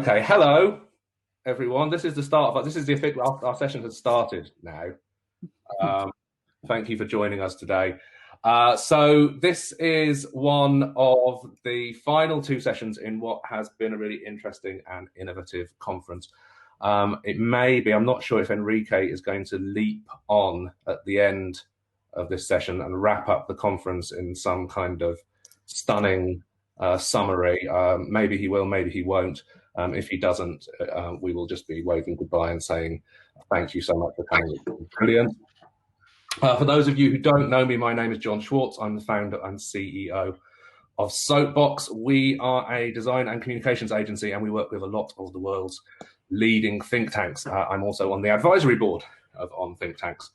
Okay, hello everyone. This is the start of this is the official. Our session has started now. Thank you for joining us today. So this is one of the final two sessions in what has been a really interesting and innovative conference. It may be, I'm not sure if Enrique is going to leap on at the end of this session and wrap up the conference in some kind of stunning summary. Maybe he will, maybe he won't. If he doesn't, we will just be waving goodbye and saying thank you so much for coming. It's been brilliant. For those of you who don't know me, my name is John Schwartz. I'm the founder and CEO of Soapbox. We are a design and communications agency, and we work with a lot of the world's leading think tanks. I'm also on the advisory board on think tanks.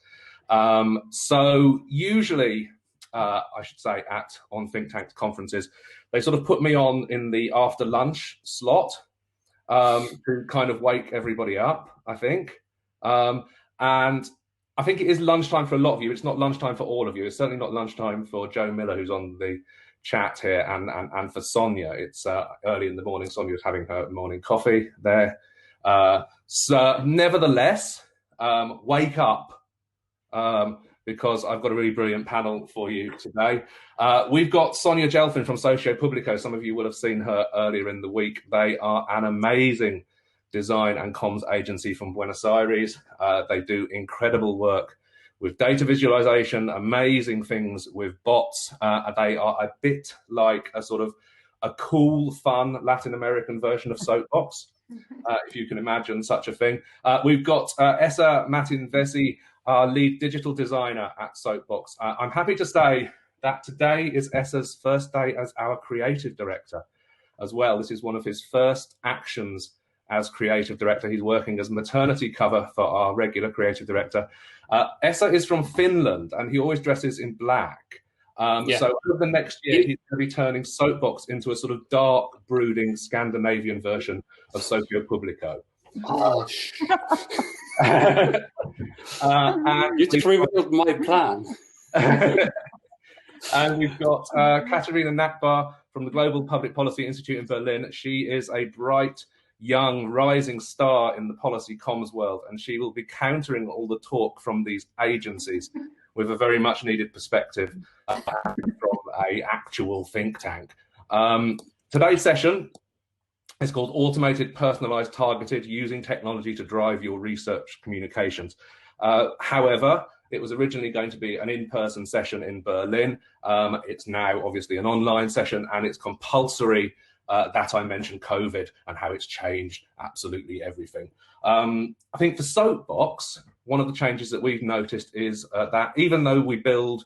So usually, I should say, on think tank conferences, they sort of put me on in the after lunch slot to kind of wake everybody up, I think. And I think it is lunchtime for a lot of you. It's not lunchtime for all of you. It's certainly not lunchtime for Joe Miller, who's on the chat here, and for Sonia. It's early in the morning. Sonia's having her morning coffee there. So nevertheless, wake up, because I've got a really brilliant panel for you today. We've got Sonia Jalfin from Socio Publico. Some of you will have seen her earlier in the week. They are an amazing design and comms agency from Buenos Aires. They do incredible work with data visualization, amazing things with bots. They are a bit like a sort of a cool, fun Latin American version of Soapbox, if you can imagine such a thing. We've got Esa Matinvesi, our lead digital designer at Soapbox. I'm happy to say that today is Esa's first day as our creative director as well. This is one of his first actions as creative director. He's working as maternity cover for our regular creative director. Esa is from Finland, and he always dresses in black. So over the next year, he's going to be turning Soapbox into a sort of dark, brooding Scandinavian version of Socio Publico. You just revealed my plan. And we've got Katharina Nachbar from the Global Public Policy Institute in Berlin. She is a bright, young, rising star in the policy comms world, and she will be countering all the talk from these agencies with a very much needed perspective from an actual think tank. Today's session is called Automated, Personalised, Targeted, Using Technology to Drive Your Research Communications. However, it was originally going to be an in-person session in Berlin. It's now obviously an online session, and it's compulsory that I mentioned COVID and how it's changed absolutely everything. I think for Soapbox, one of the changes that we've noticed is that even though we build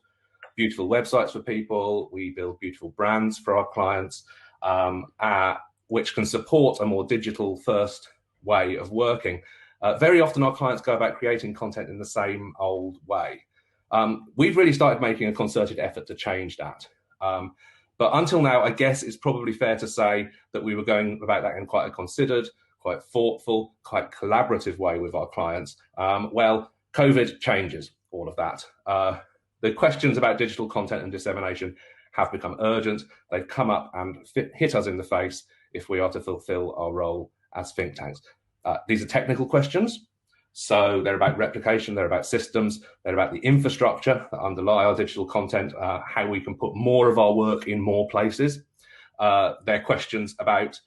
beautiful websites for people, we build beautiful brands for our clients, which can support a more digital first way of working, very often our clients go about creating content in the same old way. We've really started making a concerted effort to change that. But until now, I guess it's probably fair to say that we were going about that in quite a considered, quite thoughtful, quite collaborative way with our clients. Well, COVID changes all of that. The questions about digital content and dissemination have become urgent. They've come up and hit us in the face if we are to fulfill our role as think tanks. These are technical questions. So they're about replication, they're about systems, they're about the infrastructure that underlie our digital content, how we can put more of our work in more places. They're questions about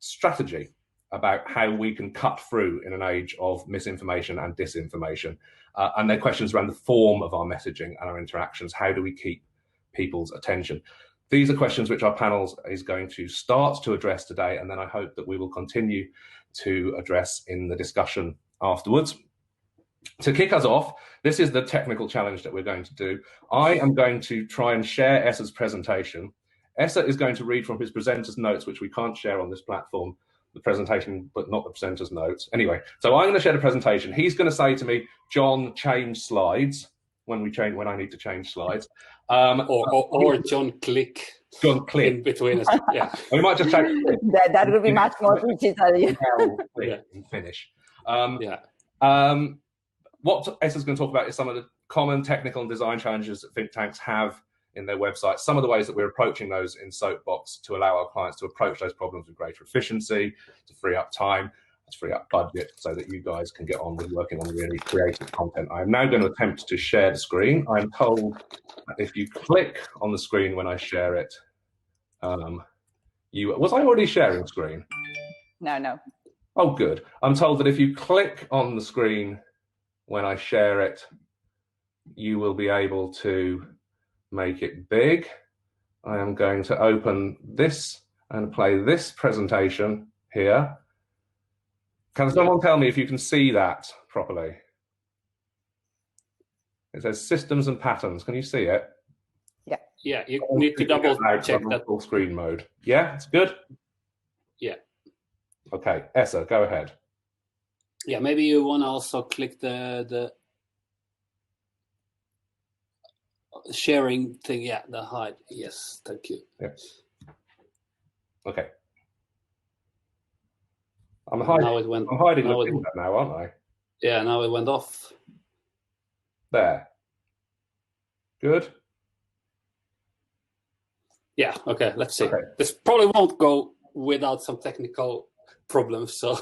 strategy, about how we can cut through in an age of misinformation and disinformation. And they're questions around the form of our messaging and our interactions. How do we keep people's attention? These are questions which our panel is going to start to address today, and then I hope that we will continue to address in the discussion afterwards. To kick us off, this is the technical challenge that we're going to do. I am going to try and share Esa's presentation. Esa is going to read from his presenter's notes, which we can't share on this platform, the presentation, but not the presenter's notes. Anyway, so I'm going to share the presentation. He's going to say to me, John, change slides when I need to change slides. Or John, click. John, click. In between us. Yeah. We might just change that would be much more digital. Yeah. And finish. What Esa's going to talk about is some of the common technical and design challenges that think tanks have in their websites. Some of the ways that we're approaching those in Soapbox to allow our clients to approach those problems with greater efficiency, to free up time, to free up budget, so that you guys can get on with working on really creative content. I'm now going to attempt to share the screen. I'm told that if you click on the screen when I share it, was I already sharing screen? No. Oh, good. I'm told that if you click on the screen when I share it, you will be able to make it big. I am going to open this and play this presentation here. Can someone tell me if you can see that properly? It says systems and patterns. Can you see it? Yeah. Yeah, you need to double check that. Full screen mode. Yeah, it's good? Yeah. Okay, Esa, go ahead. Yeah, maybe you want to also click the sharing thing. Yeah, the hide. Yes, thank you. Yeah. Okay. I'm hiding the finger now, aren't I? Yeah, now it went off. There. Good. Yeah, okay, let's see. Okay. This probably won't go without some technical problems, so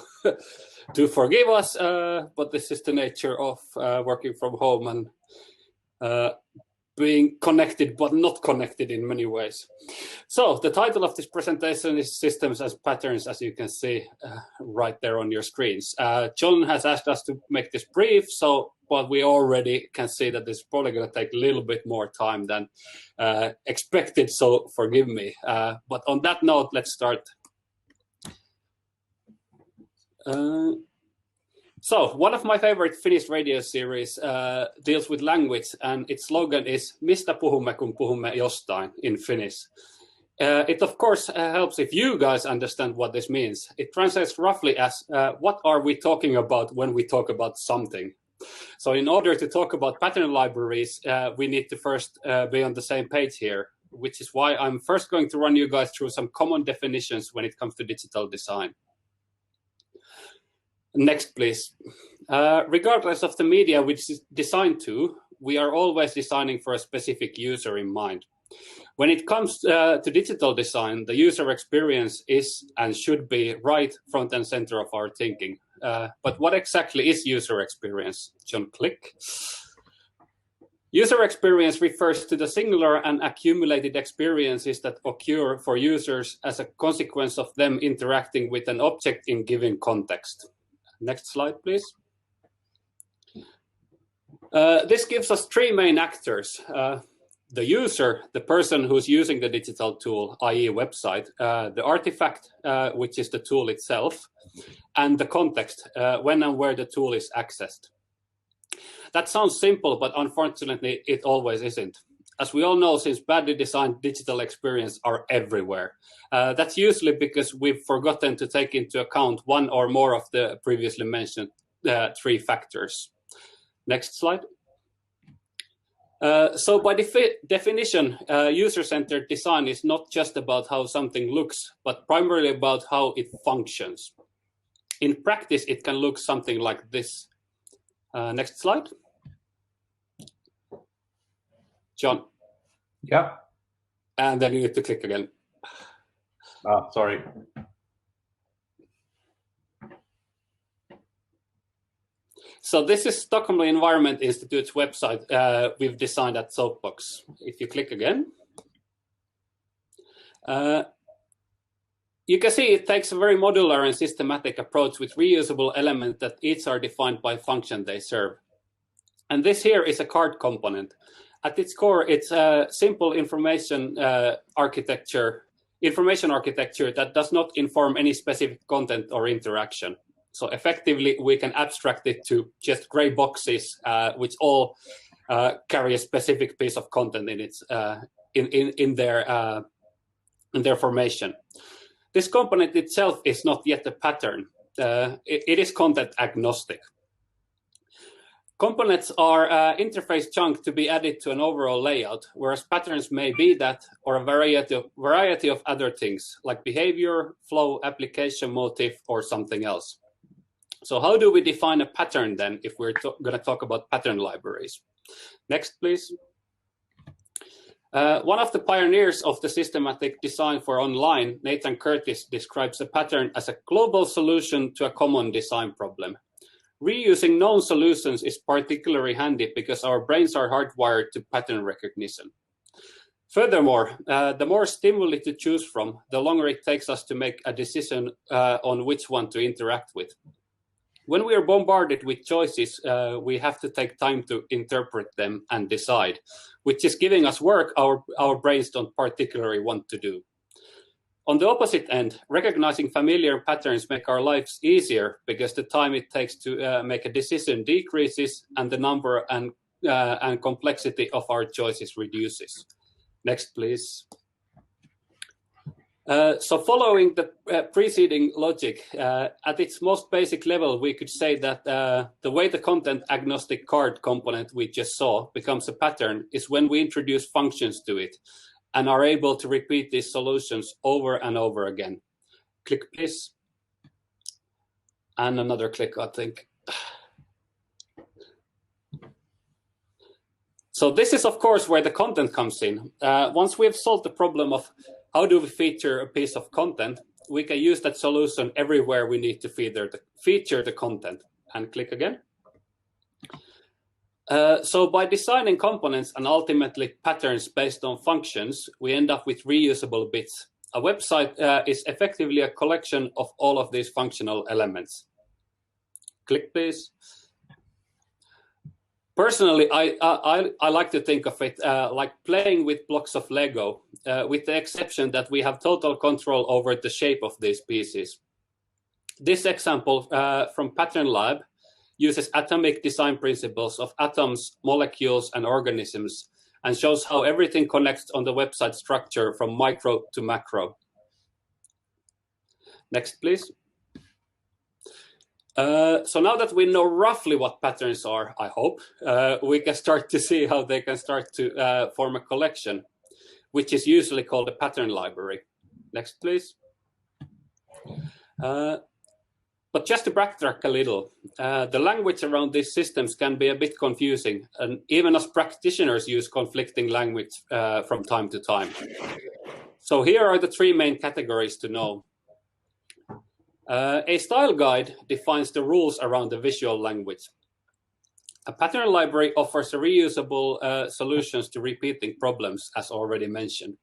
do forgive us, but this is the nature of working from home and being connected but not connected in many ways. So the title of this presentation is Systems as Patterns, as you can see right there on your screens. John has asked us to make this brief, but we already can see that this is probably going to take a little bit more time than expected, so forgive me. But on that note, let's start. So one of my favorite Finnish radio series deals with language, and its slogan is "Mistä puhumme, kun puhumme jostain" in Finnish. It of course helps if you guys understand what this means. It translates roughly as what are we talking about when we talk about something. So in order to talk about pattern libraries, we need to first be on the same page here, which is why I'm first going to run you guys through some common definitions when it comes to digital design. Next, please. Regardless of the media which is designed to, we are always designing for a specific user in mind. When it comes to digital design, the user experience is and should be right front and center of our thinking. But what exactly is user experience? John, click. User experience refers to the singular and accumulated experiences that occur for users as a consequence of them interacting with an object in given context. Next slide, please. This gives us three main actors. The user, the person who's using the digital tool, i.e. a website, the artifact, which is the tool itself, and the context, when and where the tool is accessed. That sounds simple, but unfortunately, it always isn't. As we all know, since badly designed digital experiences are everywhere. That's usually because we've forgotten to take into account one or more of the previously mentioned three factors. Next slide. So by definition, user-centered design is not just about how something looks, but primarily about how it functions. In practice, it can look something like this. Next slide. John. Yeah. And then you need to click again. Sorry. So this is Stockholm Environment Institute's website we've designed at Soapbox. If you click again, you can see it takes a very modular and systematic approach with reusable elements that each are defined by function they serve. And this here is a card component. At its core, it's a simple information architecture that does not inform any specific content or interaction. So effectively, we can abstract it to just gray boxes, which all carry a specific piece of content in its in their formation. This component itself is not yet a pattern. It is content agnostic. Components are interface chunk to be added to an overall layout, whereas patterns may be that or a variety of other things like behavior, flow, application motif, or something else. So how do we define a pattern then if we're going to talk about pattern libraries? Next, please. One of the pioneers of the systematic design for online, Nathan Curtis, describes a pattern as a global solution to a common design problem. Reusing known solutions is particularly handy because our brains are hardwired to pattern recognition. Furthermore, the more stimuli to choose from, the longer it takes us to make a decision on which one to interact with. When we are bombarded with choices, we have to take time to interpret them and decide, which is giving us work our brains don't particularly want to do. On the opposite end, recognizing familiar patterns make our lives easier because the time it takes to make a decision decreases and the number and complexity of our choices reduces. Next, please. So following the preceding logic, at its most basic level, we could say that the way the content agnostic card component we just saw becomes a pattern is when we introduce functions to it and are able to repeat these solutions over and over again. Click, please. And another click, I think. So this is, of course, where the content comes in. Once we have solved the problem of how do we feature a piece of content, we can use that solution everywhere we need to feature the content. And click again. So by designing components and ultimately patterns based on functions, we end up with reusable bits. A website is effectively a collection of all of these functional elements. Click, please. Personally, I like to think of it like playing with blocks of Lego, with the exception that we have total control over the shape of these pieces. This example from Pattern Lab uses atomic design principles of atoms, molecules, and organisms, and shows how everything connects on the website structure from micro to macro. Next, please. So now that we know roughly what patterns are, I hope, we can start to see how they can start to form a collection, which is usually called a pattern library. Next, please. But just to backtrack a little, the language around these systems can be a bit confusing, and even as practitioners use conflicting language from time to time. So here are the three main categories to know. A style guide defines the rules around the visual language. A pattern library offers reusable solutions to repeating problems, as already mentioned.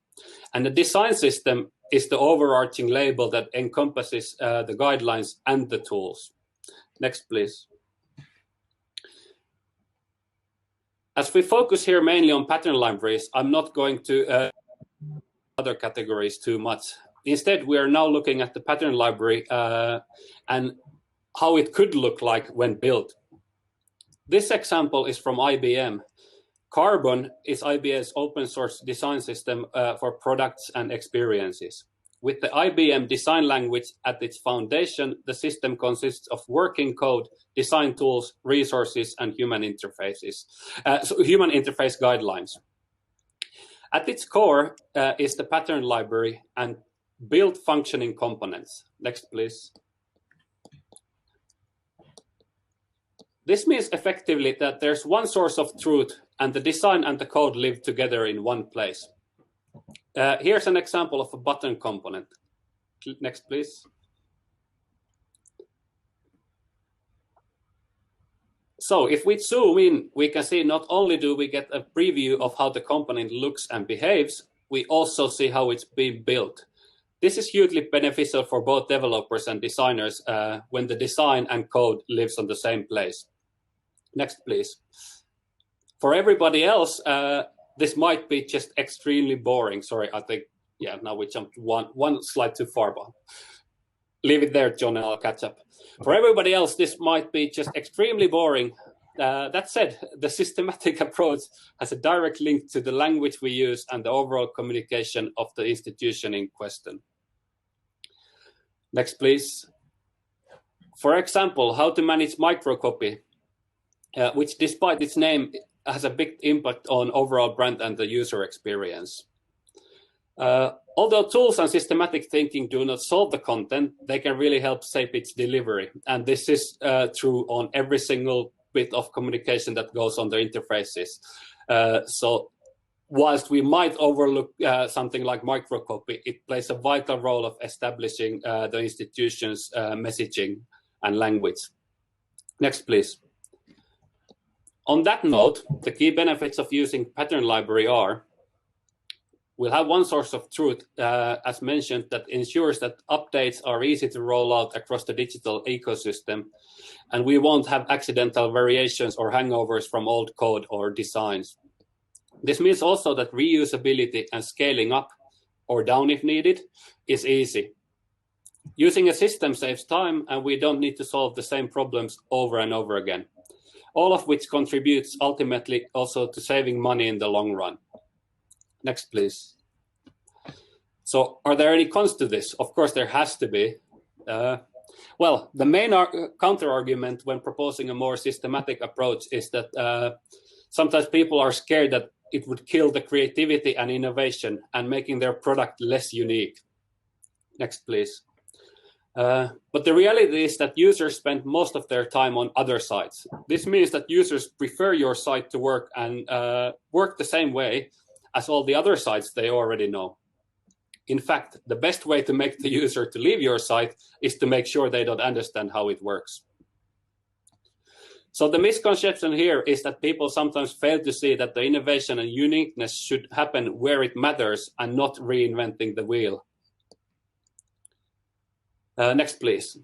And the design system is the overarching label that encompasses the guidelines and the tools. Next, please. As we focus here mainly on pattern libraries, I'm not going to other categories too much. Instead, we are now looking at the pattern library and how it could look like when built. This example is from IBM. Carbon is IBM's open source design system for products and experiences. With the IBM design language at its foundation, the system consists of working code, design tools, resources, and human interface guidelines. At its core is the pattern library and built functioning components. Next, please. This means effectively that there's one source of truth and the design and the code live together in one place. Here's an example of a button component. Next, please. So if we zoom in, we can see not only do we get a preview of how the component looks and behaves, we also see how it's being built. This is hugely beneficial for both developers and designers when the design and code lives on the same place. Next, please. For everybody else, this might be just extremely boring. Sorry, I think, yeah, now we jumped one slide too far. But leave it there, John, and I'll catch up. For everybody else, this might be just extremely boring. That said, the systematic approach has a direct link to the language we use and the overall communication of the institution in question. Next, please. For example, how to manage microcopy, which despite its name has a big impact on overall brand and the user experience. Although tools and systematic thinking do not solve the content, they can really help shape its delivery. And this is true on every single bit of communication that goes on the interfaces. So whilst we might overlook something like microcopy, it plays a vital role of establishing the institution's messaging and language. Next, please. On that note, the key benefits of using pattern library are: we'll have one source of truth, as mentioned, that ensures that updates are easy to roll out across the digital ecosystem, and we won't have accidental variations or hangovers from old code or designs. This means also that reusability and scaling up or down if needed is easy. Using a system saves time, and we don't need to solve the same problems over and over again, all of which contributes ultimately also to saving money in the long run. Next, please. So are there any cons to this? Of course, there has to be. Well, the main counter-argument when proposing a more systematic approach is that sometimes people are scared that it would kill the creativity and innovation and making their product less unique. Next, please. But the reality is that users spend most of their time on other sites. This means that users prefer your site to work and work the same way as all the other sites they already know. In fact, the best way to make the user to leave your site is to make sure they don't understand how it works. So the misconception here is that people sometimes fail to see that the innovation and uniqueness should happen where it matters and not reinventing the wheel. Next, please.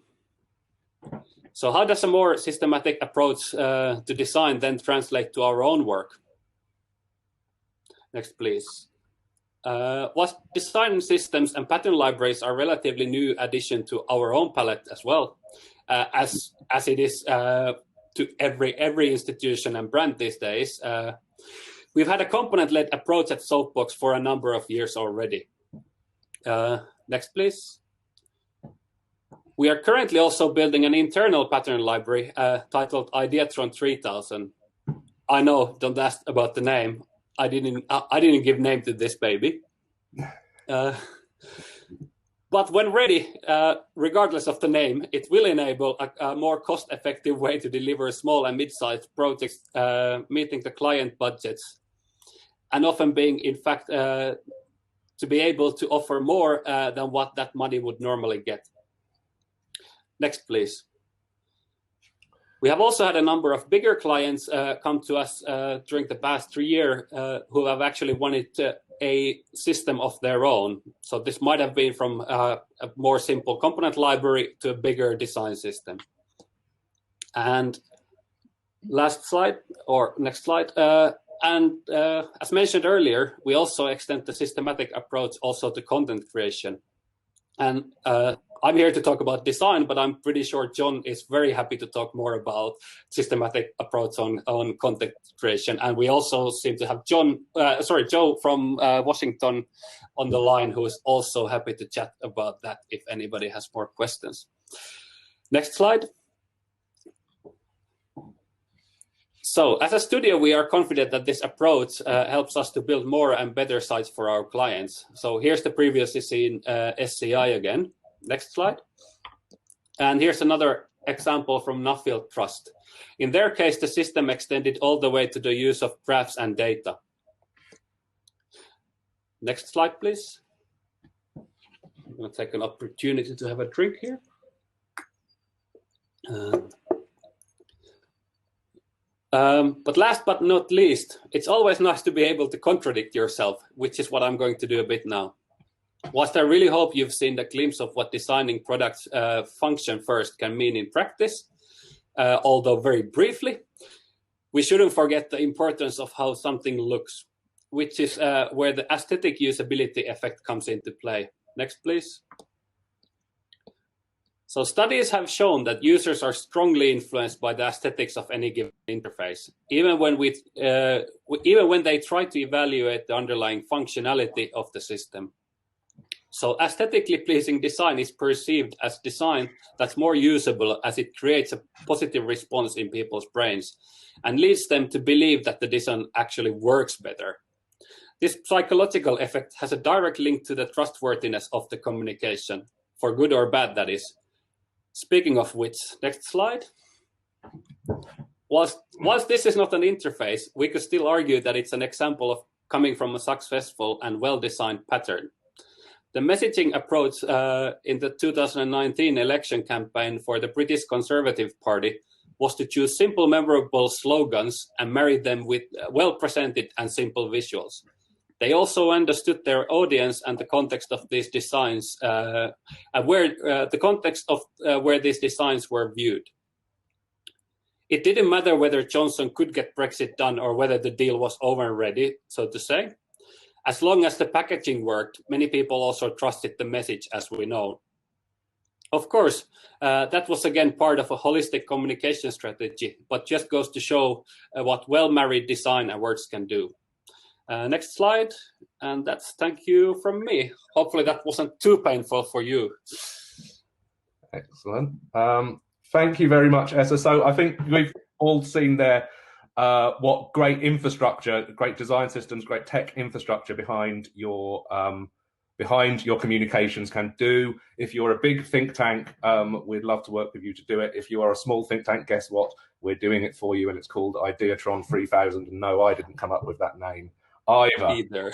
So how does a more systematic approach to design then translate to our own work? Next, please. Whilst design systems and pattern libraries are relatively new addition to our own palette as well, as it is to every institution and brand these days, we've had a component-led approach at Soapbox for a number of years already. Next, please. We are currently also building an internal pattern library titled Ideatron 3000. I know, don't ask about the name. I didn't give name to this baby. But when ready, regardless of the name, it will enable a more cost-effective way to deliver small and mid-sized projects meeting the client budgets, and often being, in fact, to be able to offer more than what that money would normally get. Next, please. We have also had a number of bigger clients come to us during the past 3 years who have actually wanted a system of their own. So this might have been from a more simple component library to a bigger design system. And last slide, or next slide. As mentioned earlier, we also extend the systematic approach also to content creation. And I'm here to talk about design, but I'm pretty sure John is very happy to talk more about systematic approach on content creation. And we also seem to have Joe from Washington on the line, who is also happy to chat about that if anybody has more questions. Next slide. So as a studio, we are confident that this approach helps us to build more and better sites for our clients. So here's the previously seen SCI again. Next slide. And here's another example from Nuffield Trust. In their case, the system extended all the way to the use of graphs and data. Next slide, please. I'm going to take an opportunity to have a drink here. But last but not least, it's always nice to be able to contradict yourself, which is what I'm going to do a bit now. Whilst I really hope you've seen a glimpse of what designing products function first can mean in practice, although very briefly, we shouldn't forget the importance of how something looks, which is where the aesthetic usability effect comes into play. Next, please. So studies have shown that users are strongly influenced by the aesthetics of any given interface, even when they try to evaluate the underlying functionality of the system. So aesthetically pleasing design is perceived as design that's more usable, as it creates a positive response in people's brains and leads them to believe that the design actually works better. This psychological effect has a direct link to the trustworthiness of the communication, for good or bad, that is. Speaking of which, next slide. Whilst this is not an interface, we could still argue that it's an example of coming from a successful and well-designed pattern. The messaging approach in the 2019 election campaign for the British Conservative Party was to choose simple, memorable slogans and marry them with well-presented and simple visuals. They also understood their audience and the context of these designs, where these designs were viewed. It didn't matter whether Johnson could get Brexit done or whether the deal was over already, so to say. As long as the packaging worked, many people also trusted the message, as we know. Of course, that was again part of a holistic communication strategy, but just goes to show what well-married design and words can do. Next slide, and that's thank you from me. Hopefully that wasn't too painful for you. Excellent. Thank you very much, Esa. So I think we've all seen there what great infrastructure, great design systems, great tech infrastructure behind your communications can do. If you're a big think tank, we'd love to work with you to do it. If you are a small think tank, guess what? We're doing it for you, and it's called Ideatron 3000. And no, I didn't come up with that name either.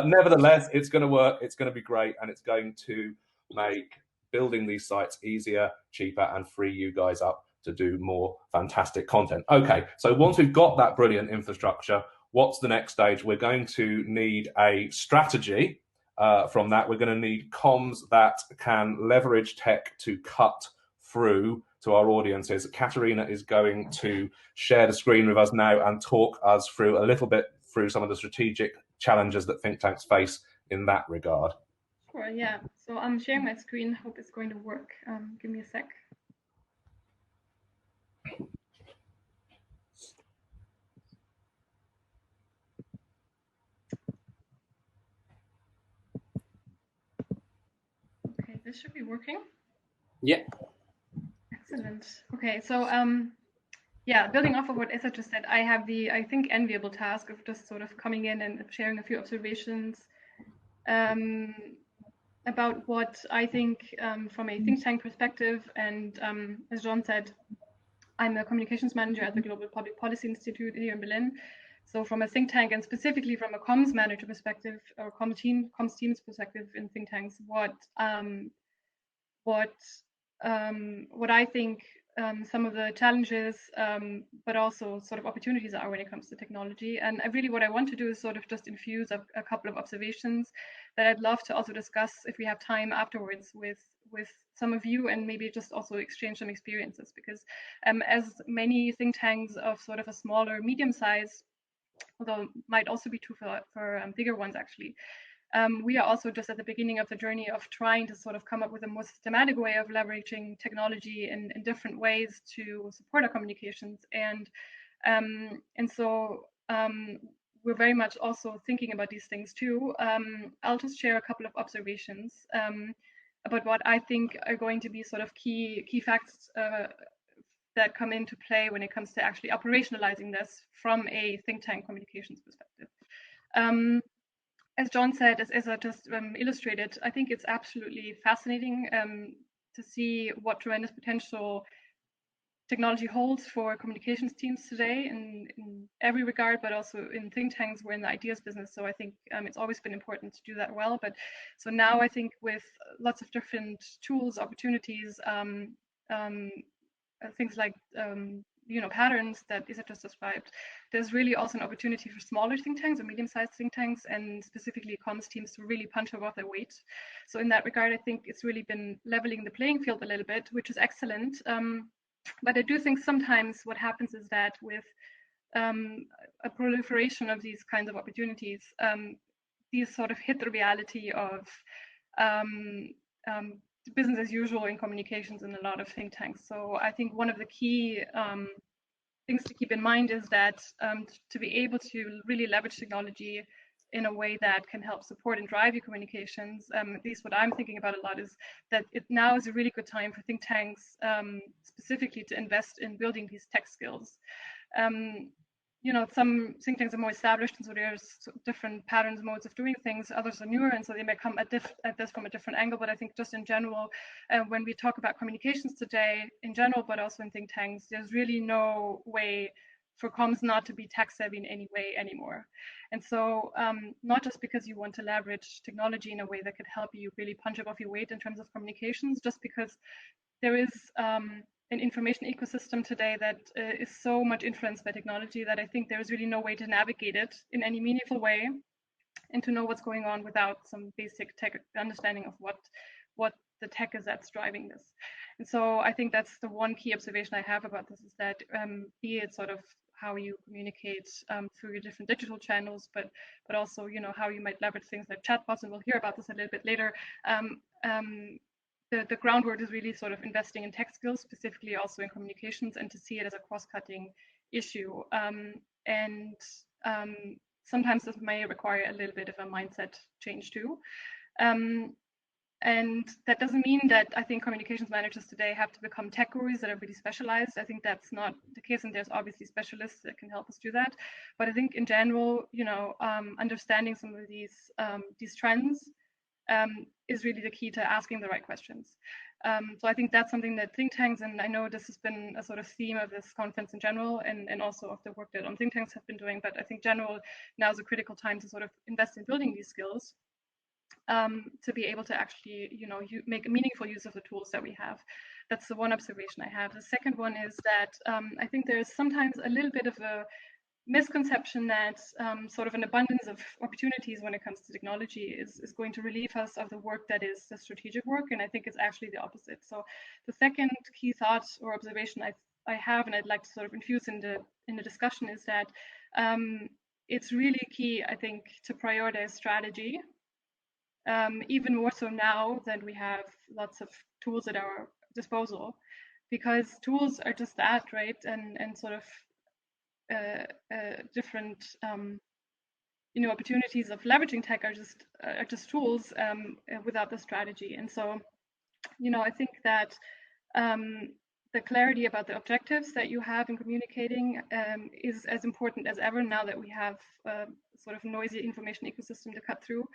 Nevertheless, it's going to work. It's going to be great, and it's going to make building these sites easier, cheaper, and free you guys up to do more fantastic content. Okay, so once we've got that brilliant infrastructure, what's the next stage? We're going to need a strategy. From that, we're going to need comms that can leverage tech to cut through to our audiences. Katharina is going to share the screen with us now and talk us through a little bit through some of the strategic challenges that think tanks face in that regard. Sure, yeah. So I'm sharing my screen. Hope it's going to work. Give me a sec. Okay, this should be working. Yeah. Excellent. Okay, so yeah, building off of what Esa just said, I have the, I think, enviable task of just sort of coming in and sharing a few observations about what I think from a think tank perspective. And as John said, I'm a communications manager at the Global Public Policy Institute here in Berlin. So from a think tank and specifically from a comms manager perspective or comms team's perspective in think tanks, what I think some of the challenges, but also sort of opportunities are when it comes to technology. And really what I want to do is sort of just infuse a couple of observations that I'd love to also discuss if we have time afterwards with some of you, and maybe just also exchange some experiences, because as many think tanks of sort of a smaller, medium size, although might also be true for bigger ones actually, we are also just at the beginning of the journey of trying to sort of come up with a more systematic way of leveraging technology in different ways to support our communications. And so we're very much also thinking about these things too. I'll just share a couple of observations about what I think are going to be sort of key facts that come into play when it comes to actually operationalizing this from a think tank communications perspective. As John said, as Esa just illustrated, I think it's absolutely fascinating to see what tremendous potential technology holds for communications teams today in every regard, but also in think tanks. We're in the ideas business, so I think it's always been important to do that well. But so now I think with lots of different tools, opportunities, things like patterns that Esa just described, there's really also an opportunity for smaller think tanks or medium-sized think tanks, and specifically comms teams, to really punch above their weight. So in that regard, I think it's really been leveling the playing field a little bit, which is excellent. But I do think sometimes what happens is that with a proliferation of these kinds of opportunities, these sort of hit the reality of business as usual in communications in a lot of think tanks. So I think one of the key things to keep in mind is that to be able to really leverage technology in a way that can help support and drive your communications, at least what I'm thinking about a lot is that now is a really good time for think tanks specifically to invest in building these tech skills. Some think tanks are more established, and so there's different patterns, modes of doing things. Others are newer, and so they may come at this from a different angle. But I think just in general, when we talk about communications today in general, but also in think tanks, there's really no way for comms not to be tech savvy in any way anymore. And so not just because you want to leverage technology in a way that could help you really punch above your weight in terms of communications, just because there is an information ecosystem today that is so much influenced by technology that I think there is really no way to navigate it in any meaningful way and to know what's going on without some basic tech understanding of what the tech is that's driving this. And so I think that's the one key observation I have about this, is that be it sort of how you communicate through your different digital channels, but also, you know, how you might leverage things like chatbots, and we'll hear about this a little bit later. The groundwork is really sort of investing in tech skills, specifically also in communications, and to see it as a cross-cutting issue. Sometimes this may require a little bit of a mindset change too. And that doesn't mean that I think communications managers today have to become tech gurus that are really specialized. I think that's not the case, and there's obviously specialists that can help us do that. But I think in general, you know, understanding some of these trends is really the key to asking the right questions. So I think that's something that think tanks, and I know this has been a sort of theme of this conference in general, and also of the work that think tanks have been doing, but I think general now is a critical time to sort of invest in building these skills to be able to actually, you know, make meaningful use of the tools that we have. That's the one observation I have. The second one is that I think there's sometimes a little bit of a misconception that sort of an abundance of opportunities when it comes to technology is going to relieve us of the work that is the strategic work, and I think it's actually the opposite. So the second key thought or observation I have, and I'd like to sort of infuse in the discussion, is that it's really key, I think, to prioritize strategy, even more so now that we have lots of tools at our disposal, because tools are just that, right? And sort of different you know, opportunities of leveraging tech are just tools without the strategy. And so, you know, I think that the clarity about the objectives that you have in communicating is as important as ever now that we have sort of noisy information ecosystem to cut through.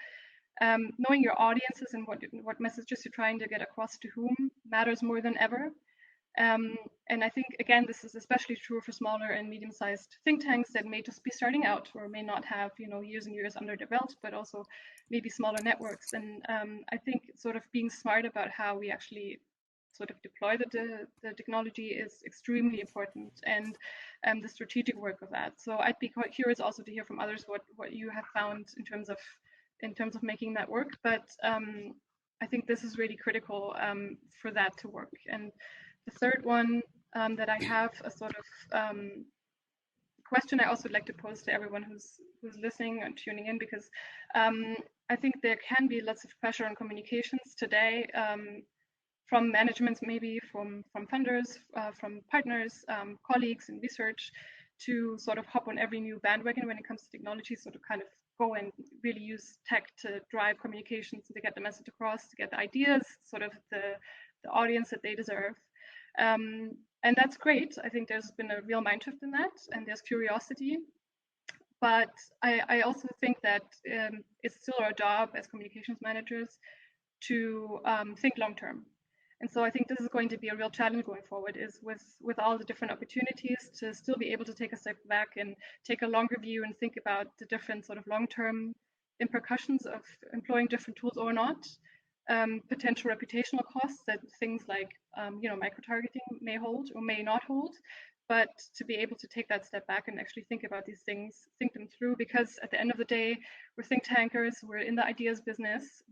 Knowing your audiences and what messages you're trying to get across to whom matters more than ever. And I think, again, this is especially true for smaller and medium-sized think tanks that may just be starting out or may not have, you know, years and years under their belt, but also maybe smaller networks. And I think sort of being smart about how we actually sort of deploy the technology is extremely important, and the strategic work of that. So I'd be quite curious also to hear from others what you have found in terms of making that work. But I think this is really critical for that to work. And the third one that I have a sort of question I also would like to pose to everyone who's listening and tuning in, because I think there can be lots of pressure on communications today from management, maybe from funders, from partners, colleagues in research, to sort of hop on every new bandwagon when it comes to technology, sort of kind of go and really use tech to drive communications, to get the message across, to get the ideas, sort of the audience that they deserve. And that's great. I think there's been a real mind shift in that, and there's curiosity. But I also think that it's still our job as communications managers to think long term. And so I think this is going to be a real challenge going forward, is with all the different opportunities to still be able to take a step back and take a longer view and think about the different sort of long-term repercussions of employing different tools or not, potential reputational costs that things like you know, micro-targeting may hold or may not hold, but to be able to take that step back and actually think about these things, think them through, because at the end of the day, we're think tankers, we're in the ideas business.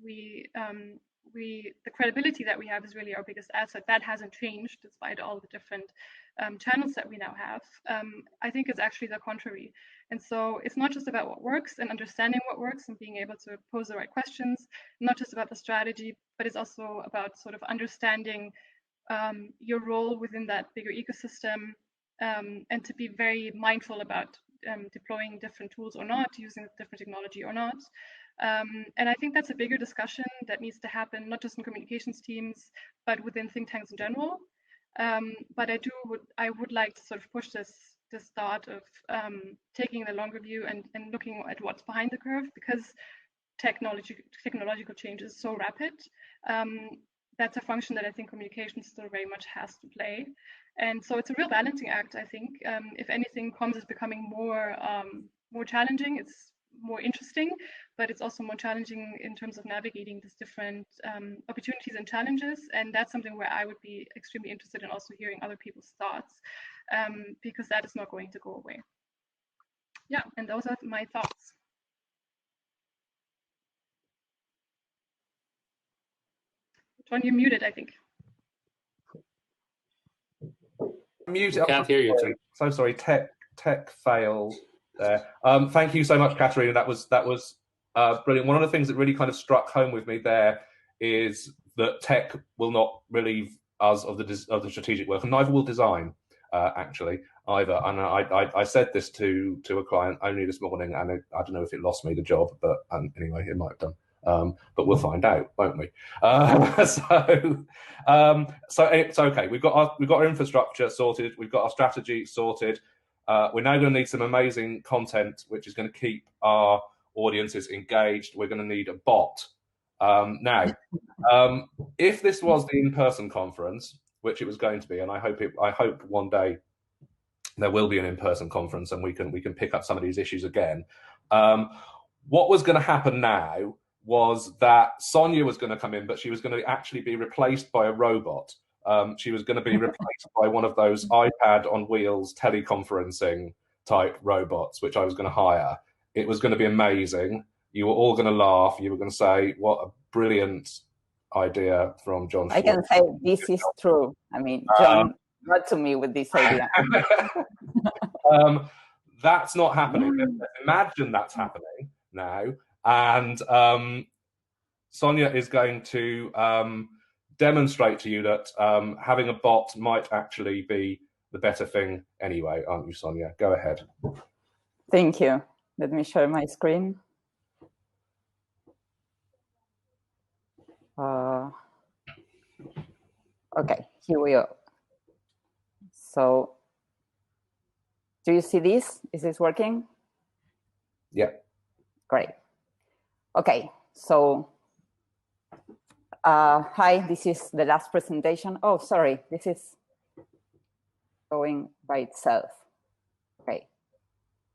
The credibility that we have is really our biggest asset. That hasn't changed despite all the different channels that we now have. I think it's actually the contrary. And so it's not just about what works and understanding what works and being able to pose the right questions, not just about the strategy, but it's also about sort of understanding your role within that bigger ecosystem, and to be very mindful about deploying different tools or not, using different technology or not. And I think that's a bigger discussion that needs to happen, not just in communications teams, but within think tanks in general. But I would like to sort of push this thought of taking the longer view and looking at what's behind the curve, because technological change is so rapid that's a function that I think communication still very much has to play. And so it's a real balancing act, I think. If anything, comms is becoming more challenging. It's more interesting, but it's also more challenging in terms of navigating these different opportunities and challenges. And that's something where I would be extremely interested in also hearing other people's thoughts, because that is not going to go away. Yeah, and those are my thoughts. John, you're muted, I think. Muted. Can't hear you, John. So sorry. Tech fail there. Thank you so much, Katharina. That was brilliant. One of the things that really kind of struck home with me there is that tech will not relieve us of the strategic work, and neither will design, actually, either. And I said this to a client only this morning, and I don't know if it lost me the job, but anyway, it might have done. But we'll find out, won't we? So it's okay. We've got our infrastructure sorted. We've got our strategy sorted. We're now going to need some amazing content, which is going to keep our audiences engaged. We're going to need a bot. Now, if this was the in-person conference, which it was going to be, and I hope one day there will be an in-person conference and we can pick up some of these issues again. What was going to happen now was that Sonia was going to come in, but she was going to actually be replaced by a robot. She was going to be replaced by one of those iPad on wheels teleconferencing type robots, which I was going to hire. It was going to be amazing. You were all going to laugh. You were going to say, what a brilliant idea from John Schwartz. I can say this is true. I mean, John got to me with this idea. That's not happening. Imagine that's happening now. And Sonia is going to demonstrate to you that having a bot might actually be the better thing anyway, aren't you, Sonia? Go ahead. Thank you. Let me share my screen. Okay, here we go. So, do you see this? Is this working? Yeah. Great. Okay, so hi, this is the last presentation. Oh, sorry, this is going by itself. Okay,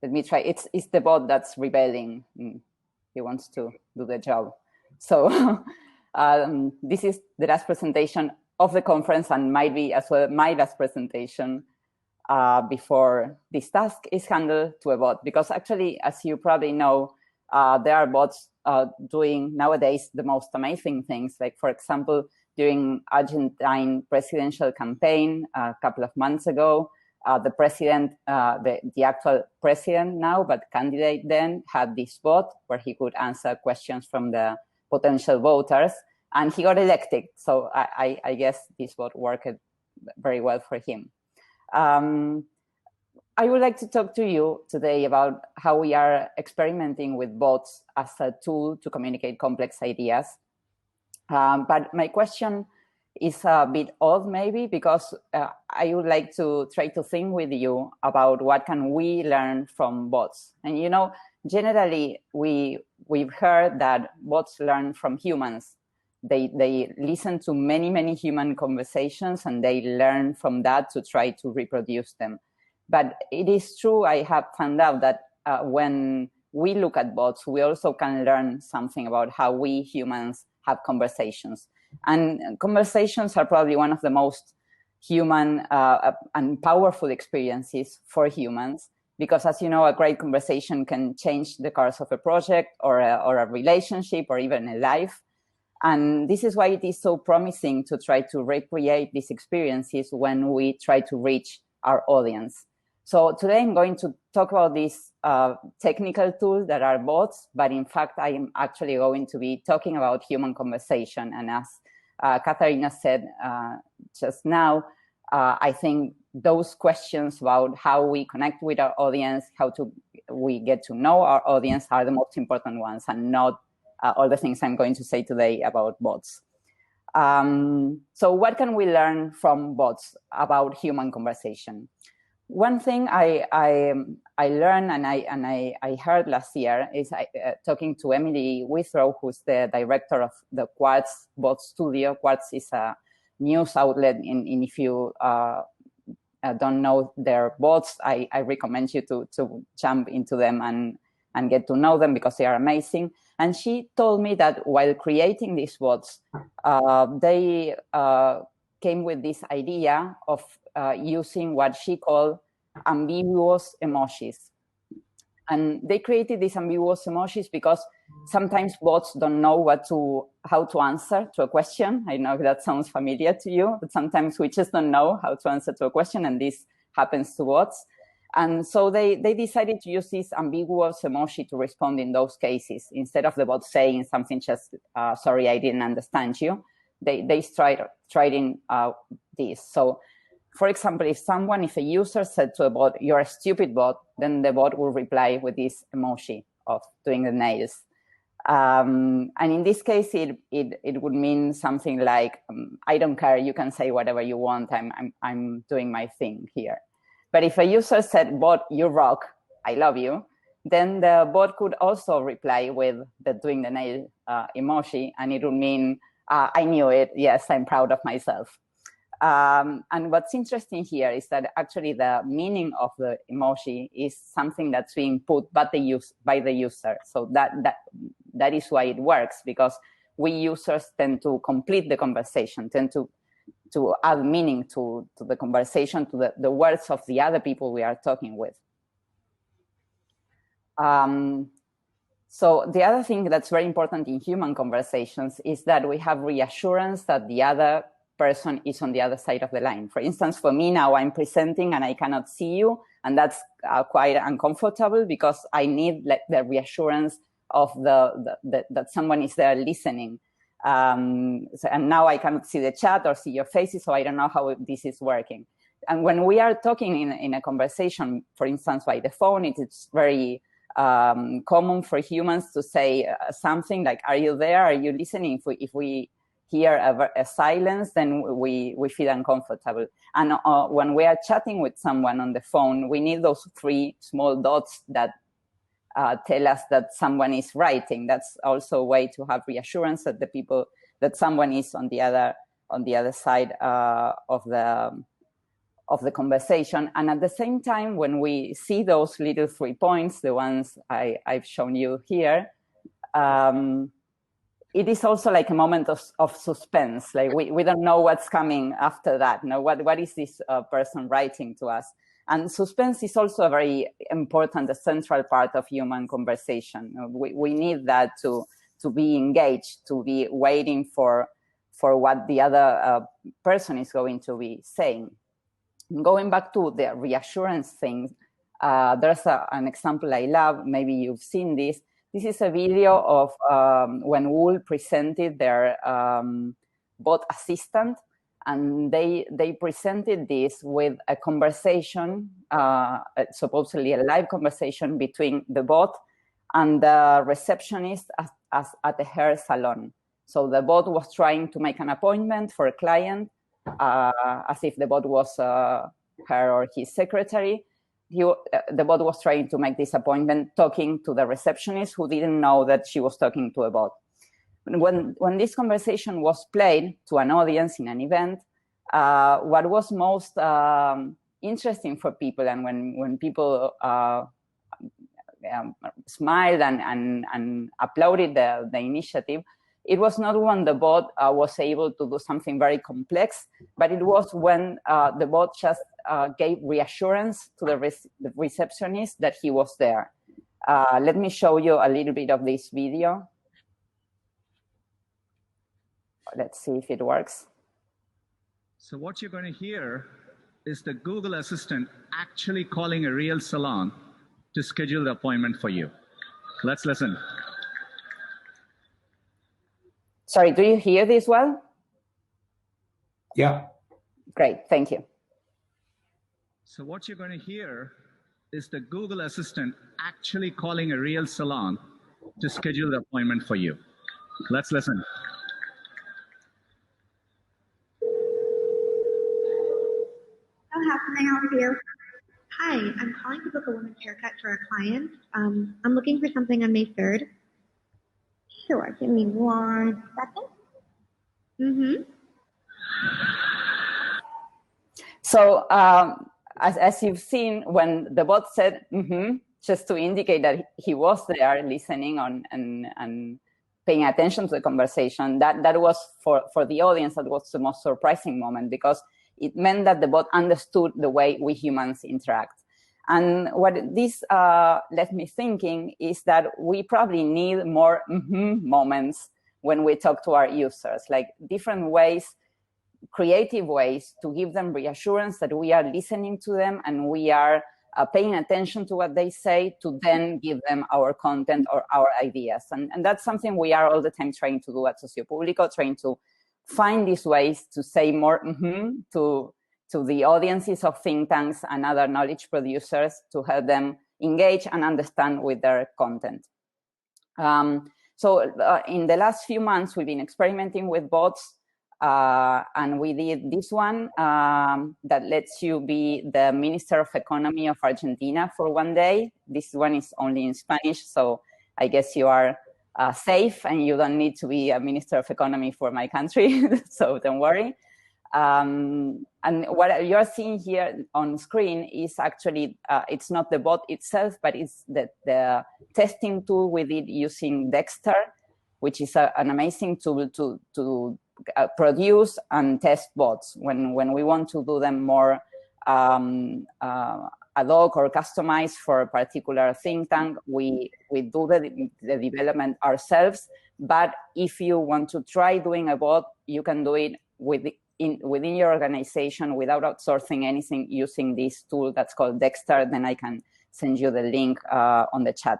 let me try. It's the bot that's rebelling. He wants to do the job. So this is the last presentation of the conference and might be as well my last presentation before this task is handed to a bot. Because actually, as you probably know, there are bots doing nowadays the most amazing things. Like, for example, during Argentine presidential campaign a couple of months ago, the president, the actual president now, but candidate then, had this bot where he could answer questions from the potential voters, and he got elected. So I guess this bot worked very well for him. I would like to talk to you today about how we are experimenting with bots as a tool to communicate complex ideas. But my question is a bit odd, maybe, because I would like to try to think with you about what can we learn from bots. And, you know, generally, we've heard that bots learn from humans. They listen to many human conversations, and they learn from that to try to reproduce them. But it is true, I have found out that when we look at bots, we also can learn something about how we humans have conversations. And conversations are probably one of the most human and powerful experiences for humans, because, as you know, a great conversation can change the course of a project or a relationship or even a life. And this is why it is so promising to try to recreate these experiences when we try to reach our audience. So today I'm going to talk about these technical tools that are bots, but in fact, I am actually going to be talking about human conversation. And as Katharina said just now, I think those questions about how we connect with our audience, we get to know our audience are the most important ones, and not all the things I'm going to say today about bots. So what can we learn from bots about human conversation? One thing I learned and I heard last year is talking to Emily Withrow, who's the director of the Quartz Bot Studio. Quartz is a news outlet. In if you don't know their bots, I recommend you to jump into them and get to know them because they are amazing. And she told me that while creating these bots, they came with this idea of using what she called ambiguous emojis. And they created these ambiguous emojis because sometimes bots don't know how to answer to a question. I know that sounds familiar to you, but sometimes we just don't know how to answer to a question, and this happens to bots. And so they decided to use this ambiguous emoji to respond in those cases. Instead of the bot saying something just, sorry, I didn't understand you, they tried in this. So, for example, if a user said to a bot, you're a stupid bot, then the bot will reply with this emoji of doing the nails. And in this case, it would mean something like, I don't care, you can say whatever you want, I'm doing my thing here. But if a user said, bot, you rock, I love you, then the bot could also reply with the doing the nail emoji, and it would mean, I knew it, yes, I'm proud of myself. And what's interesting here is that actually the meaning of the emoji is something that's being put by the user. So that is why it works, because we users tend to complete the conversation, tend to add meaning to the conversation, to the words of the other people we are talking with. So the other thing that's very important in human conversations is that we have reassurance that the other person is on the other side of the line. For instance, for me now, I'm presenting and I cannot see you, and that's quite uncomfortable because I need the reassurance of that someone is there listening. And now I cannot see the chat or see your faces, so I don't know how this is working. And when we are talking in a conversation, for instance, by the phone, it's very common for humans to say something like, are you there? Are you listening? If we hear a silence, then we feel uncomfortable. And when we are chatting with someone on the phone, we need those 3 small dots that tell us that someone is writing. That's also a way to have reassurance that someone is on the other side of the conversation. And at the same time, when we see those little 3 points, the ones I've shown you here, it is also like a moment of suspense. Like we don't know what's coming after that. You know, what is this person writing to us? And suspense is also a very important, a central part of human conversation. We need that to be engaged, to be waiting for what the other person is going to be saying. Going back to the reassurance thing, there's an example I love. Maybe you've seen this. This is a video of when Google presented their bot assistant, and they presented this with a conversation, supposedly a live conversation between the bot and the receptionist at a hair salon. So the bot was trying to make an appointment for a client, as if the bot was her or his secretary. The bot was trying to make this appointment talking to the receptionist, who didn't know that she was talking to a bot. When this conversation was played to an audience in an event, what was most interesting for people, and when people smiled and applauded the initiative, it was not when the bot was able to do something very complex, but it was when the bot just gave reassurance to the receptionist that he was there. Let me show you a little bit of this video. Let's see if it works. So what you're going to hear is the Google Assistant actually calling a real salon to schedule the appointment for you. Let's listen. Sorry, do you hear this well? Yeah. Great, thank you. So what you're going to hear is the Google Assistant actually calling a real salon to schedule the appointment for you. Let's listen. How can I help you? Hi, I'm calling to book a women's haircut for a client. I'm looking for something on May 3rd. Sure, give me 1 second. So as you've seen, when the bot said just to indicate that he was there listening on and paying attention to the conversation, that was for the audience, that was the most surprising moment, because it meant that the bot understood the way we humans interact. And what this left me thinking is that we probably need more moments when we talk to our users, like different ways, creative ways to give them reassurance that we are listening to them and we are paying attention to what they say, to then give them our content or our ideas. And that's something we are all the time trying to do at Sociopublico, trying to find these ways to say more to the audiences of think tanks and other knowledge producers, to help them engage and understand with their content. So in the last few months, we've been experimenting with bots, and we did this one that lets you be the Minister of Economy of Argentina for one day. This one is only in Spanish, so I guess you are safe and you don't need to be a Minister of Economy for my country, so don't worry. And what you're seeing here on screen is actually, it's not the bot itself, but it's the testing tool we did using Dexter, which is an amazing tool to produce and test bots. When we want to do them more ad hoc or customized for a particular think tank, we do the development ourselves. But if you want to try doing a bot, you can do it within your organization without outsourcing anything, using this tool that's called Dexter. Then I can send you the link on the chat.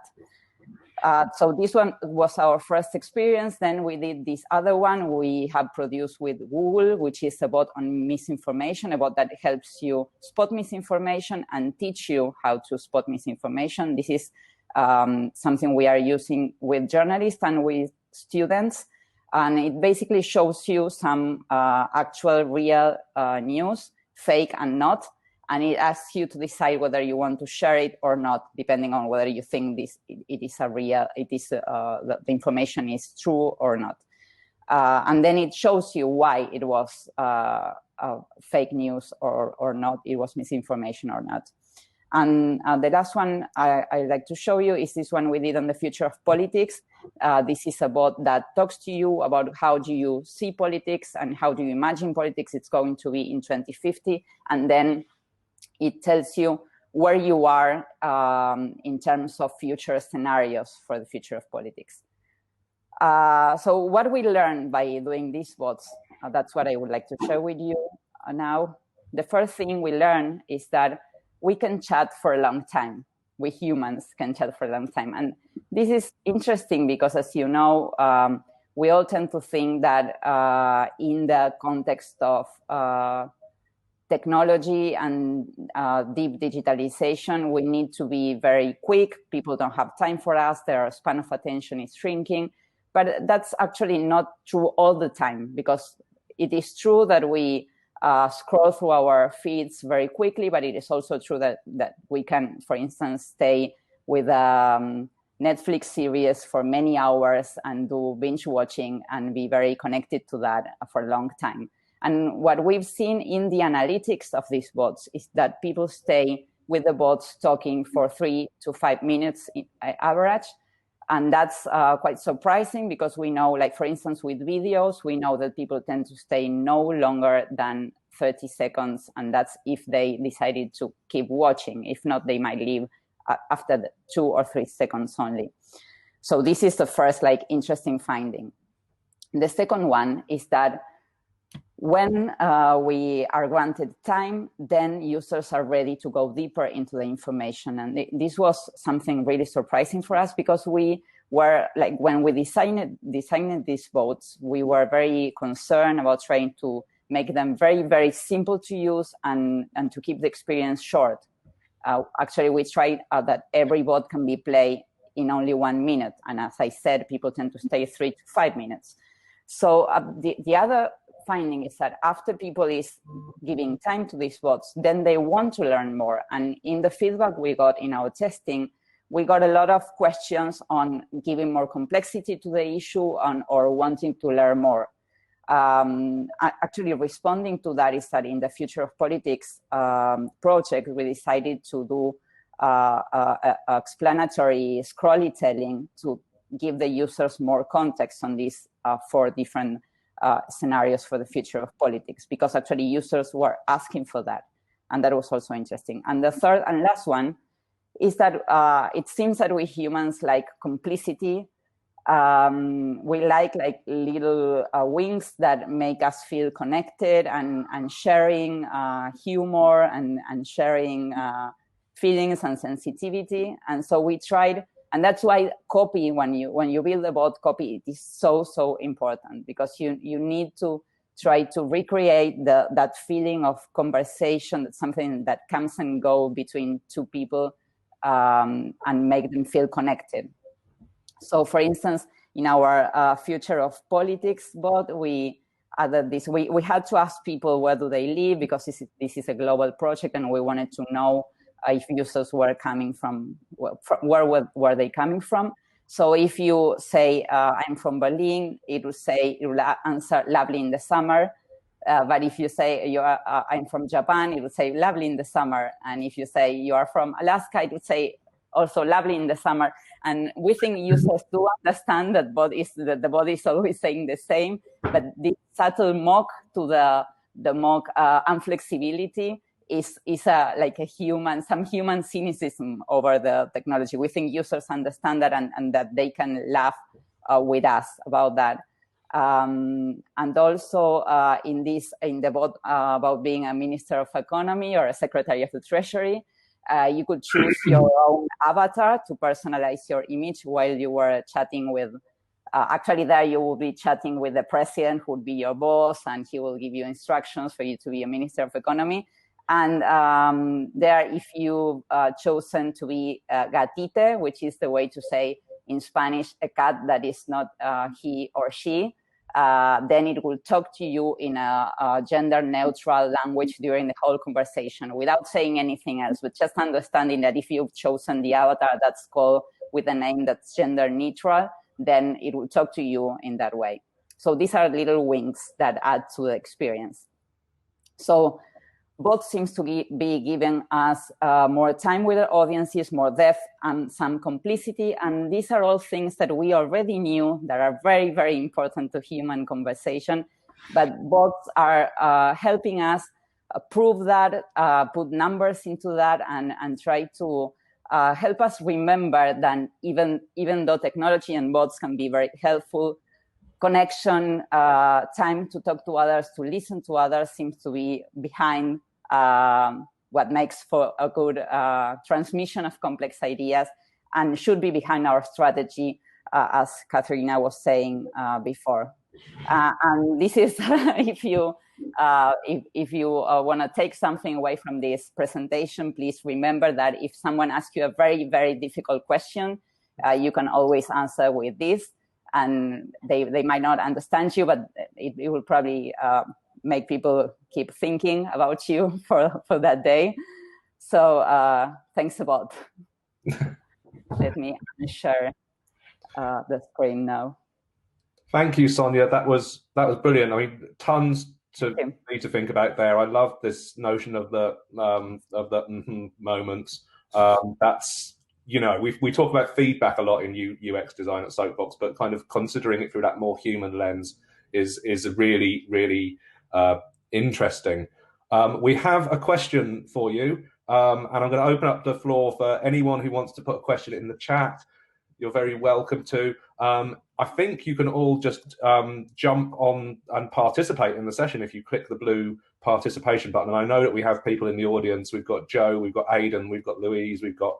So this one was our first experience. Then we did this other one we have produced with Google, which is a bot on misinformation, a bot that helps you spot misinformation and teach you how to spot misinformation. This is something we are using with journalists and with students. And it basically shows you some actual real news, fake and not. And it asks you to decide whether you want to share it or not, depending on whether you think the information is true or not. And then it shows you why it was fake news or not, it was misinformation or not. And the last one I'd like to show you is this one we did on the future of politics. This is a bot that talks to you about how do you see politics and how do you imagine politics it's going to be in 2050. And then it tells you where you are in terms of future scenarios for the future of politics. So what we learned by doing these bots, that's what I would like to share with you now. The first thing we learned is that we can chat for a long time. We humans can chat for a long time. And this is interesting because, as you know, we all tend to think that in the context of technology and deep digitalization, we need to be very quick. People don't have time for us. Their span of attention is shrinking. But that's actually not true all the time, because it is true that we scroll through our feeds very quickly, but it is also true that we can, for instance, stay with a Netflix series for many hours and do binge watching and be very connected to that for a long time. And what we've seen in the analytics of these bots is that people stay with the bots talking for 3 to 5 minutes in average. And that's quite surprising, because we know, like, for instance, with videos, we know that people tend to stay no longer than 30 seconds. And that's if they decided to keep watching. If not, they might leave after the 2 or 3 seconds only. So this is the first, like, interesting finding. The second one is that when we are granted time, then users are ready to go deeper into the information. And this was something really surprising for us, because we were, like, when we designed these bots, we were very concerned about trying to make them very, very simple to use and to keep the experience short. Actually, we tried that every bot can be played in only 1 minute. And as I said, people tend to stay 3 to 5 minutes. So the other finding is that after people is giving time to these bots, then they want to learn more. And in the feedback we got in our testing, we got a lot of questions on giving more complexity to the issue or wanting to learn more. Actually, responding to that is that in the Future of Politics project, we decided to do explanatory scrollytelling to give the users more context on these 4 different scenarios for the future of politics, because actually users were asking for that. And that was also interesting. And the third and last one is that it seems that we humans like complicity. We like little wings that make us feel connected and sharing humor and sharing feelings and sensitivity. And so we tried, and that's why copy, when you build a bot, copy, it is so important, because you need to try to recreate that feeling of conversation, that's something that comes and goes between 2 people, and make them feel connected. So, for instance, in our Future of Politics bot, we added this. We had to ask people where do they live, because this is a global project, and we wanted to know if users were coming from, where were they coming from. So if you say, I'm from Berlin, it will answer lovely in the summer. But if you say I'm from Japan, it will say lovely in the summer. And if you say you are from Alaska, it would say also lovely in the summer. And we think users do understand that the bot is always saying the same, but this subtle mock to the mock inflexibility is like some human cynicism over the technology. We think users understand that and that they can laugh with us about that. And also in the bot about being a Minister of Economy or a Secretary of the Treasury, you could choose your own avatar to personalize your image while you were chatting with, actually there you will be chatting with the president, who would be your boss, and he will give you instructions for you to be a Minister of Economy. And there, if you've chosen to be gatite, which is the way to say in Spanish a cat that is not he or she, then it will talk to you in a gender-neutral language during the whole conversation without saying anything else, but just understanding that if you've chosen the avatar that's called with a name that's gender-neutral, then it will talk to you in that way. So these are little wings that add to the experience. So both seems to be giving us more time with our audiences, more depth, and some complicity. And these are all things that we already knew that are very, very important to human conversation. But bots are helping us prove that, put numbers into that, and try to help us remember that even though technology and bots can be very helpful, connection, time to talk to others, to listen to others seems to be behind what makes for a good transmission of complex ideas, and should be behind our strategy, as Katharina was saying before. And this is, if you want to take something away from this presentation, please remember that if someone asks you a very, very difficult question, you can always answer with this. And they might not understand you, but it will probably make people keep thinking about you for that day. So thanks a lot. Let me share the screen now. Thank you, Sonia. That was brilliant. I mean, tons to think about there. I love this notion of the moments. That's, you know, we talk about feedback a lot in UX design at Soapbox, but kind of considering it through that more human lens is really, really interesting. We have a question for you, and I'm going to open up the floor for anyone who wants to put a question in the chat. You're very welcome to. I think you can all just jump on and participate in the session if you click the blue participation button. And I know that we have people in the audience. We've got Joe, we've got Aidan, we've got Louise, we've got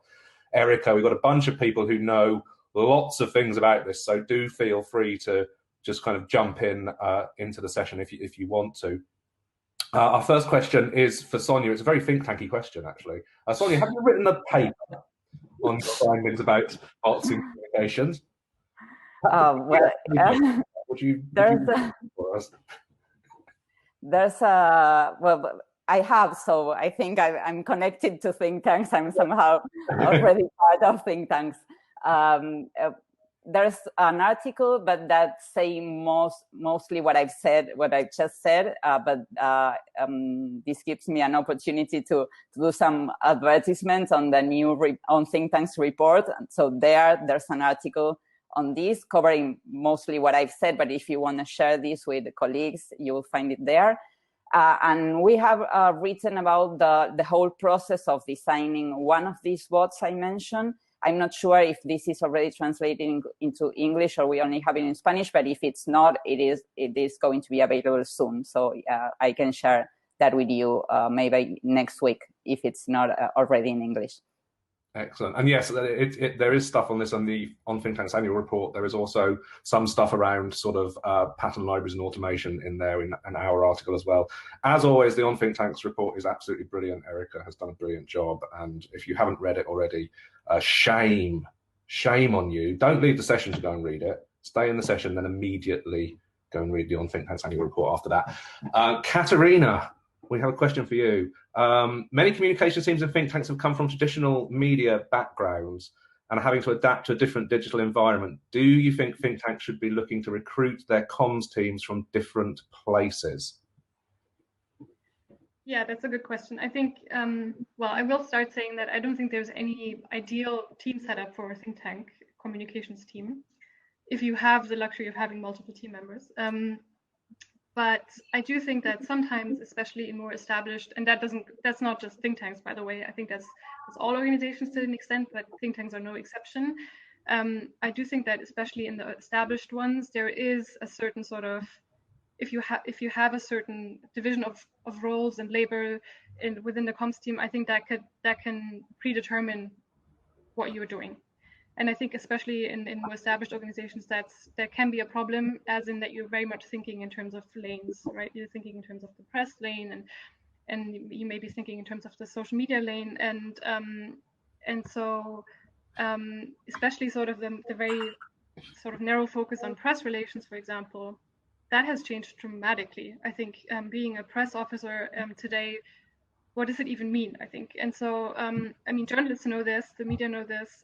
Erica. We've got a bunch of people who know lots of things about this. So do feel free to just kind of jump into the session if you want to. Our first question is for Sonia. It's a very think tanky question, actually. Sonia, have you written a paper on your findings about bots in communications? Well, would you for us? there's a, well, I have, so I think I'm connected to think tanks. I'm somehow already part of think tanks. There's an article, but that say mostly what I've said, what I just said. But this gives me an opportunity to do some advertisements on the new on think tanks report. So there's an article on this covering mostly what I've said. But if you want to share this with the colleagues, you will find it there. And we have written about the whole process of designing one of these bots I mentioned. I'm not sure if this is already translated into English or we only have it in Spanish, but if it's not, it is going to be available soon. So I can share that with you maybe next week if it's not already in English. Excellent. And yes, there is stuff on this on Think Tank's annual report. There is also some stuff around sort of pattern libraries and automation in there in our article as well. As always, the On Think Tank's report is absolutely brilliant. Erica has done a brilliant job. And if you haven't read it already, shame on you. Don't leave the session to go and read it. Stay in the session, then immediately go and read the On Think Tank's annual report after that. Katharina, we have a question for you. Many communication teams and think tanks have come from traditional media backgrounds and are having to adapt to a different digital environment. Do you think think tanks should be looking to recruit their comms teams from different places? Yeah, that's a good question. I think, well, I will start saying that I don't think there's any ideal team setup for a think tank communications team if you have the luxury of having multiple team members. But I do think that sometimes, especially in more established, and that's not just think tanks, by the way, I think that's all organizations to an extent, but think tanks are no exception. I do think that especially in the established ones, there is a certain sort of, if you have a certain division of roles and labor within the comms team, I think that can predetermine what you're doing. And I think especially in more established organizations, that can be a problem, as in that you're very much thinking in terms of lanes, right? You're thinking in terms of the press lane, and you may be thinking in terms of the social media lane, and so especially sort of the very sort of narrow focus on press relations, for example, that has changed dramatically. I think being a press officer today, what does it even mean? I think, and so I mean, journalists know this, the media know this.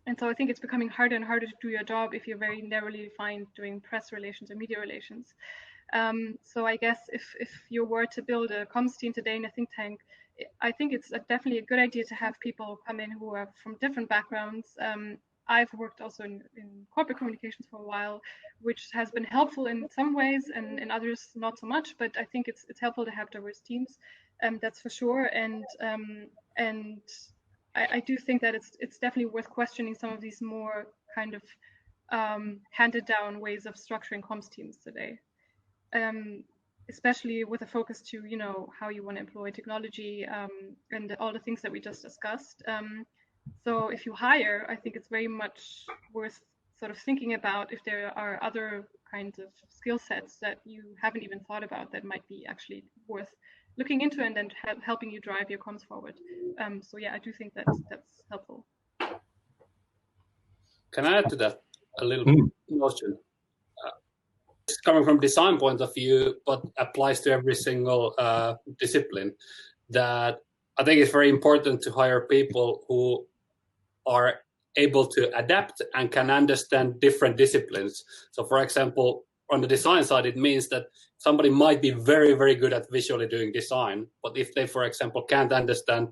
And so I think it's becoming harder and harder to do your job if you're very narrowly defined doing press relations or media relations. So I guess if you were to build a comms team today in a think tank, I think it's definitely a good idea to have people come in who are from different backgrounds. I've worked also in corporate communications for a while, which has been helpful in some ways and in others not so much, but I think it's helpful to have diverse teams, that's for sure. And I do think that it's definitely worth questioning some of these more kind of handed down ways of structuring comms teams today, especially with a focus to, you know, how you want to employ technology and all the things that we just discussed. So if you hire, I think it's very much worth sort of thinking about if there are other kinds of skill sets that you haven't even thought about that might be actually worth looking into and then helping you drive your comms forward. So yeah, I do think that's helpful. Can I add to that a little notion? It's coming from design point of view, but applies to every single discipline, that I think it's very important to hire people who are able to adapt and can understand different disciplines. So for example, on the design side, it means that somebody might be very, very good at visually doing design, but if they, for example, can't understand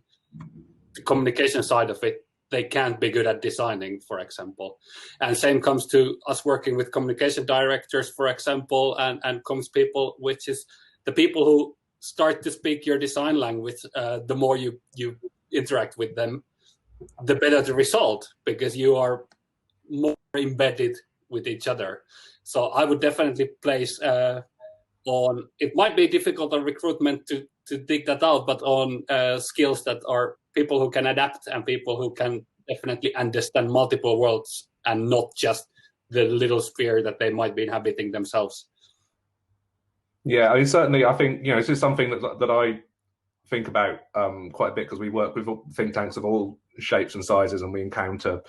the communication side of it, they can't be good at designing, for example. And same comes to us working with communication directors, for example, and comms people, which is the people who start to speak your design language. The more you interact with them, the better the result, because you are more embedded with each other. So I would definitely place on, it might be difficult on recruitment to dig that out, but on skills that are people who can adapt and people who can definitely understand multiple worlds and not just the little sphere that they might be inhabiting themselves. Yeah, I mean, certainly, I think, you know, this is something that I think about quite a bit, because we work with think tanks of all shapes and sizes, and we encounter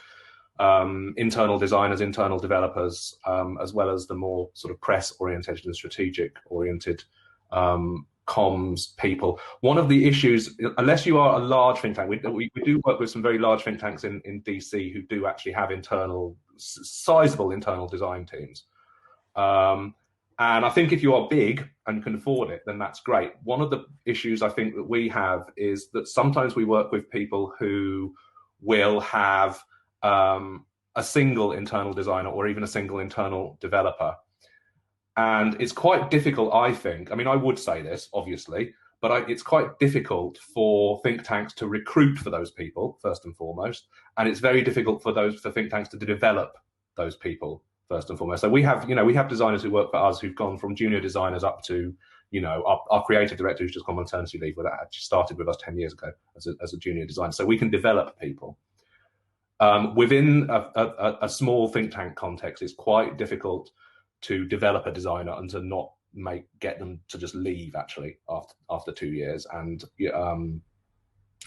internal designers, internal developers, as well as the more sort of press-oriented and strategic-oriented comms people. One of the issues, unless you are a large think tank, we do work with some very large think tanks in DC who do actually have sizable internal design teams. And I think if you are big and can afford it, then that's great. One of the issues I think that we have is that sometimes we work with people who will have a single internal designer or even a single internal developer. And it's quite difficult, I think. I mean, I would say this, obviously, but it's quite difficult for think tanks to recruit for those people, first and foremost. And it's very difficult for think tanks to develop those people, first and foremost. So we have designers who work for us who've gone from junior designers up to, our creative director who's just gone on maternity leave, that actually started with us 10 years ago as a junior designer. So we can develop people. Within a small think tank context, it's quite difficult to develop a designer and to not get them to just leave actually after 2 years. And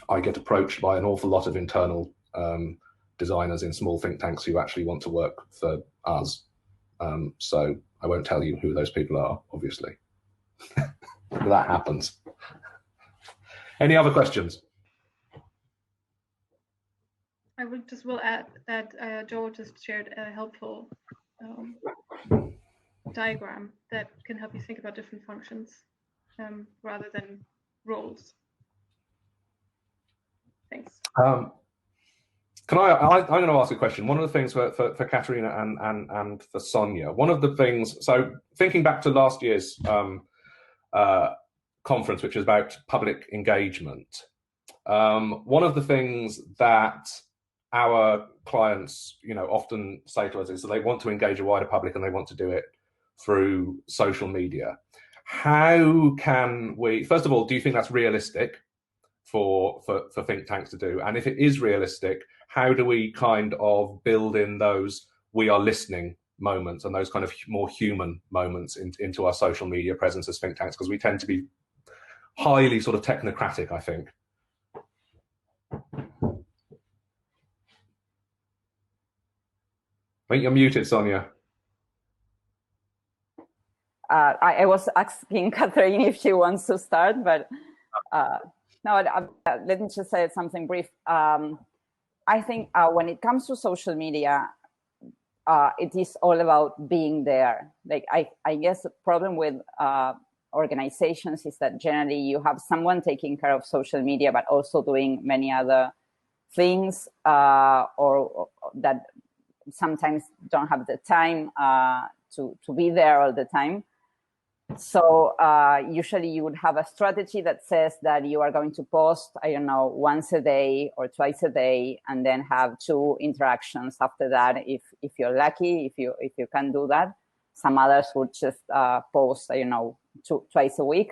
I get approached by an awful lot of internal designers in small think tanks who actually want to work for us. So I won't tell you who those people are, obviously. That happens. Any other questions? I will add that Joel just shared a helpful diagram that can help you think about different functions rather than roles. Thanks. I'm going to ask a question. One of the things for Katharina and for Sonia, one of the things, so thinking back to last year's conference, which was about public engagement, one of the things that our clients, often say to us is that they want to engage a wider public and they want to do it through social media. How can we, first of all, do you think that's realistic for think tanks to do? And if it is realistic, how do we kind of build in those we are listening moments and those kind of more human moments into our social media presence as think tanks? Because we tend to be highly sort of technocratic, I think. I think you're muted, Sonia. I was asking Katharina if she wants to start, but no, let me just say something brief. I think when it comes to social media, it is all about being there. Like I guess the problem with organizations is that generally you have someone taking care of social media, but also doing many other things, or that sometimes don't have the time to be there all the time. So usually you would have a strategy that says that you are going to post, I don't know, once a day or twice a day, and then have 2 interactions after that. If you're lucky, if you can do that. Some others would just post, I don't know, twice a week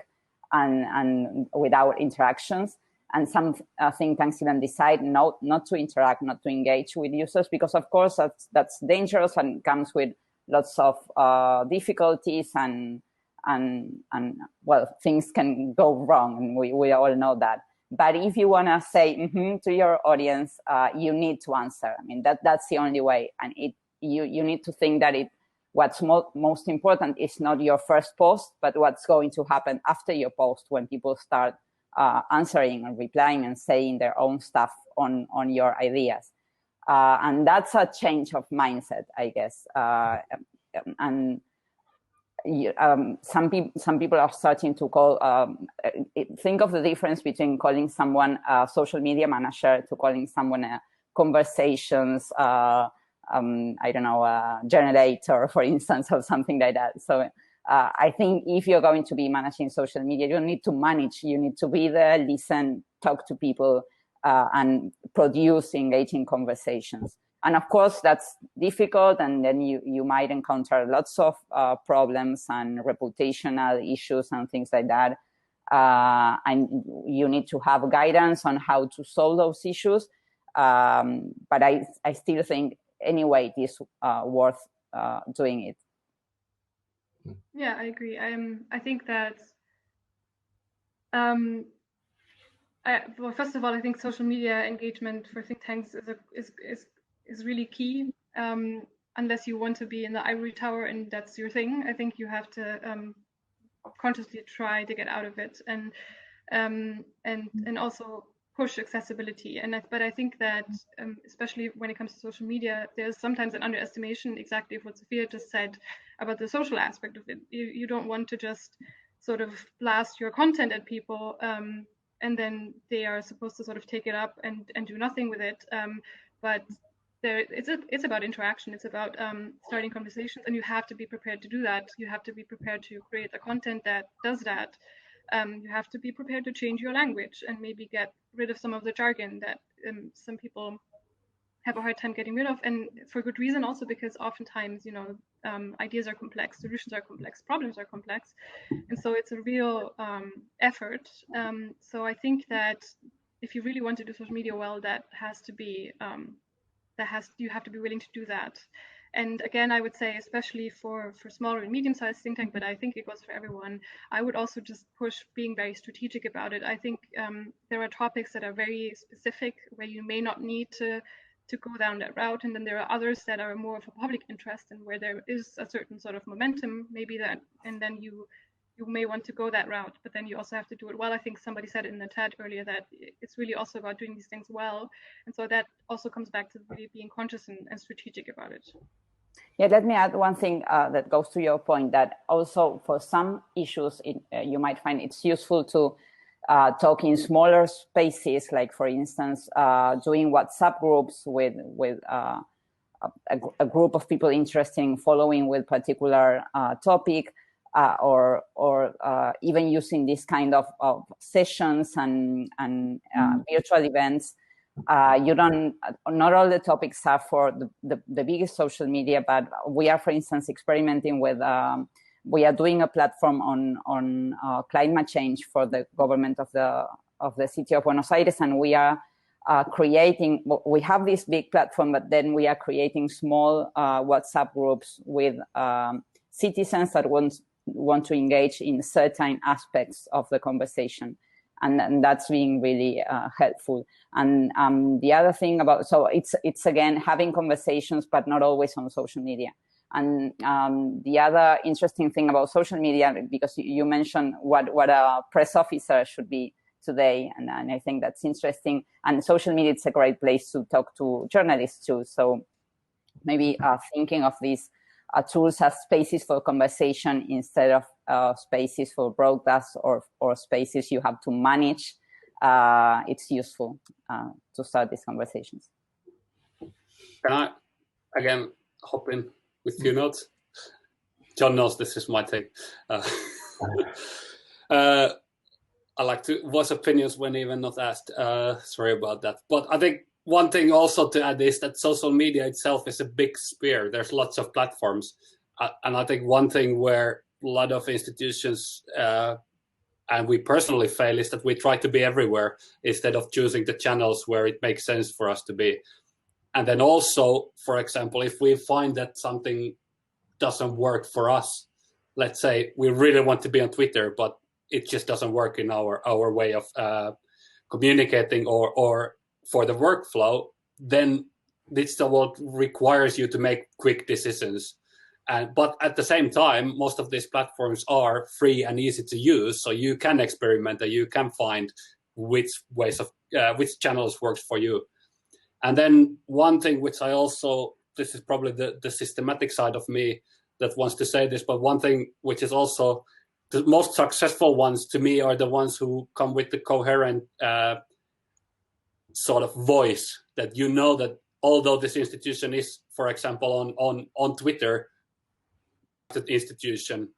and without interactions. And some think tanks even decide not to interact, not to engage with users, because of course that's dangerous and comes with lots of difficulties and well, things can go wrong, and we all know that. But if you want to say to your audience, you need to answer. I mean, that's the only way. And you need to think that what's most important is not your first post, but what's going to happen after your post when people start answering and replying and saying their own stuff on your ideas. And that's a change of mindset, I guess. And some people are starting to call, think of the difference between calling someone a social media manager to calling someone a conversations, I don't know, a generator, for instance, or something like that. So I think if you're going to be managing social media, you don't need to manage, you need to be there, listen, talk to people, and produce engaging conversations. And of course, that's difficult, and then you might encounter lots of problems and reputational issues and things like that. And you need to have guidance on how to solve those issues. But I still think, anyway, it is worth doing it. Yeah, I agree. I think that, well, first of all, I think social media engagement for think tanks is really key. Unless you want to be in the ivory tower and that's your thing, I think you have to consciously try to get out of it, and also push accessibility. But I think that especially when it comes to social media, there's sometimes an underestimation exactly of what Sophia just said about the social aspect of it. You don't want to just sort of blast your content at people and then they are supposed to sort of take it up and do nothing with it. But it's about interaction. It's about starting conversations, and you have to be prepared to do that. You have to be prepared to create the content that does that. You have to be prepared to change your language and maybe get rid of some of the jargon that some people have a hard time getting rid of, and for good reason also, because oftentimes, you know, ideas are complex, solutions are complex, problems are complex, and so it's a real effort. So I think that if you really want to do social media well, that has to be you have to be willing to do that. And again, I would say, especially for smaller and medium-sized think tank, but I think it goes for everyone, I would also just push being very strategic about it. I think there are topics that are very specific where you may not need to go down that route, and then there are others that are more of a public interest and where there is a certain sort of momentum, maybe that, and then you may want to go that route, but then you also have to do it well. I think somebody said in the chat earlier that it's really also about doing these things well, and so that also comes back to really being conscious and strategic about it. Yeah, let me add one thing that goes to your point, that also for some issues, you might find it's useful to talk in smaller spaces, like for instance, doing WhatsApp groups with a group of people interested in following with particular topic, or even using this kind of sessions and virtual events. Not all the topics are for the biggest social media, but we are, for instance, experimenting with, we are doing a platform on climate change for the government of the city of Buenos Aires, and we are creating, we have this big platform, but then we are creating small WhatsApp groups with citizens that want to engage in certain aspects of the conversation. And that's being really helpful. And the other thing about, so it's again having conversations, but not always on social media. And the other interesting thing about social media, because you mentioned what a press officer should be today, and I think that's interesting. And social media, it's a great place to talk to journalists too. So maybe thinking of these tools as spaces for conversation instead of spaces for broadcast or spaces you have to manage, it's useful to start these conversations. Can I, again, hop in with a few notes? John knows this is my take. I like to voice opinions when even not asked. Sorry about that. But I think one thing also to add is that social media itself is a big sphere. There's lots of platforms. And I think one thing where a lot of institutions, and we personally fail, is that we try to be everywhere instead of choosing the channels where it makes sense for us to be. And then also, for example, if we find that something doesn't work for us, let's say we really want to be on Twitter, but it just doesn't work in our way of communicating or for the workflow, then digital world requires you to make quick decisions. But at the same time, most of these platforms are free and easy to use, so you can experiment and you can find which channels works for you. And then one thing which I also, this is probably the systematic side of me that wants to say this, but one thing which is also the most successful ones to me are the ones who come with the coherent sort of voice, that you know that although this institution is, for example, on Twitter, the institution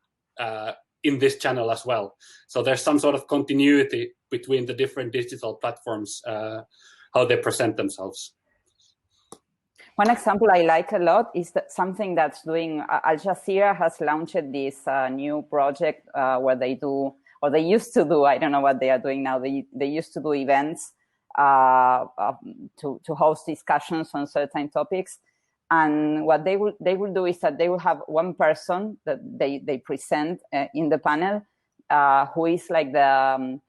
in this channel as well. So there's some sort of continuity between the different digital platforms, how they present themselves. One example I like a lot is that something that's doing, Al Jazeera has launched this new project where they do, or they used to do, I don't know what they are doing now, they used to do events to host discussions on certain topics. And what they will do is that they will have one person that they present in the panel who is like the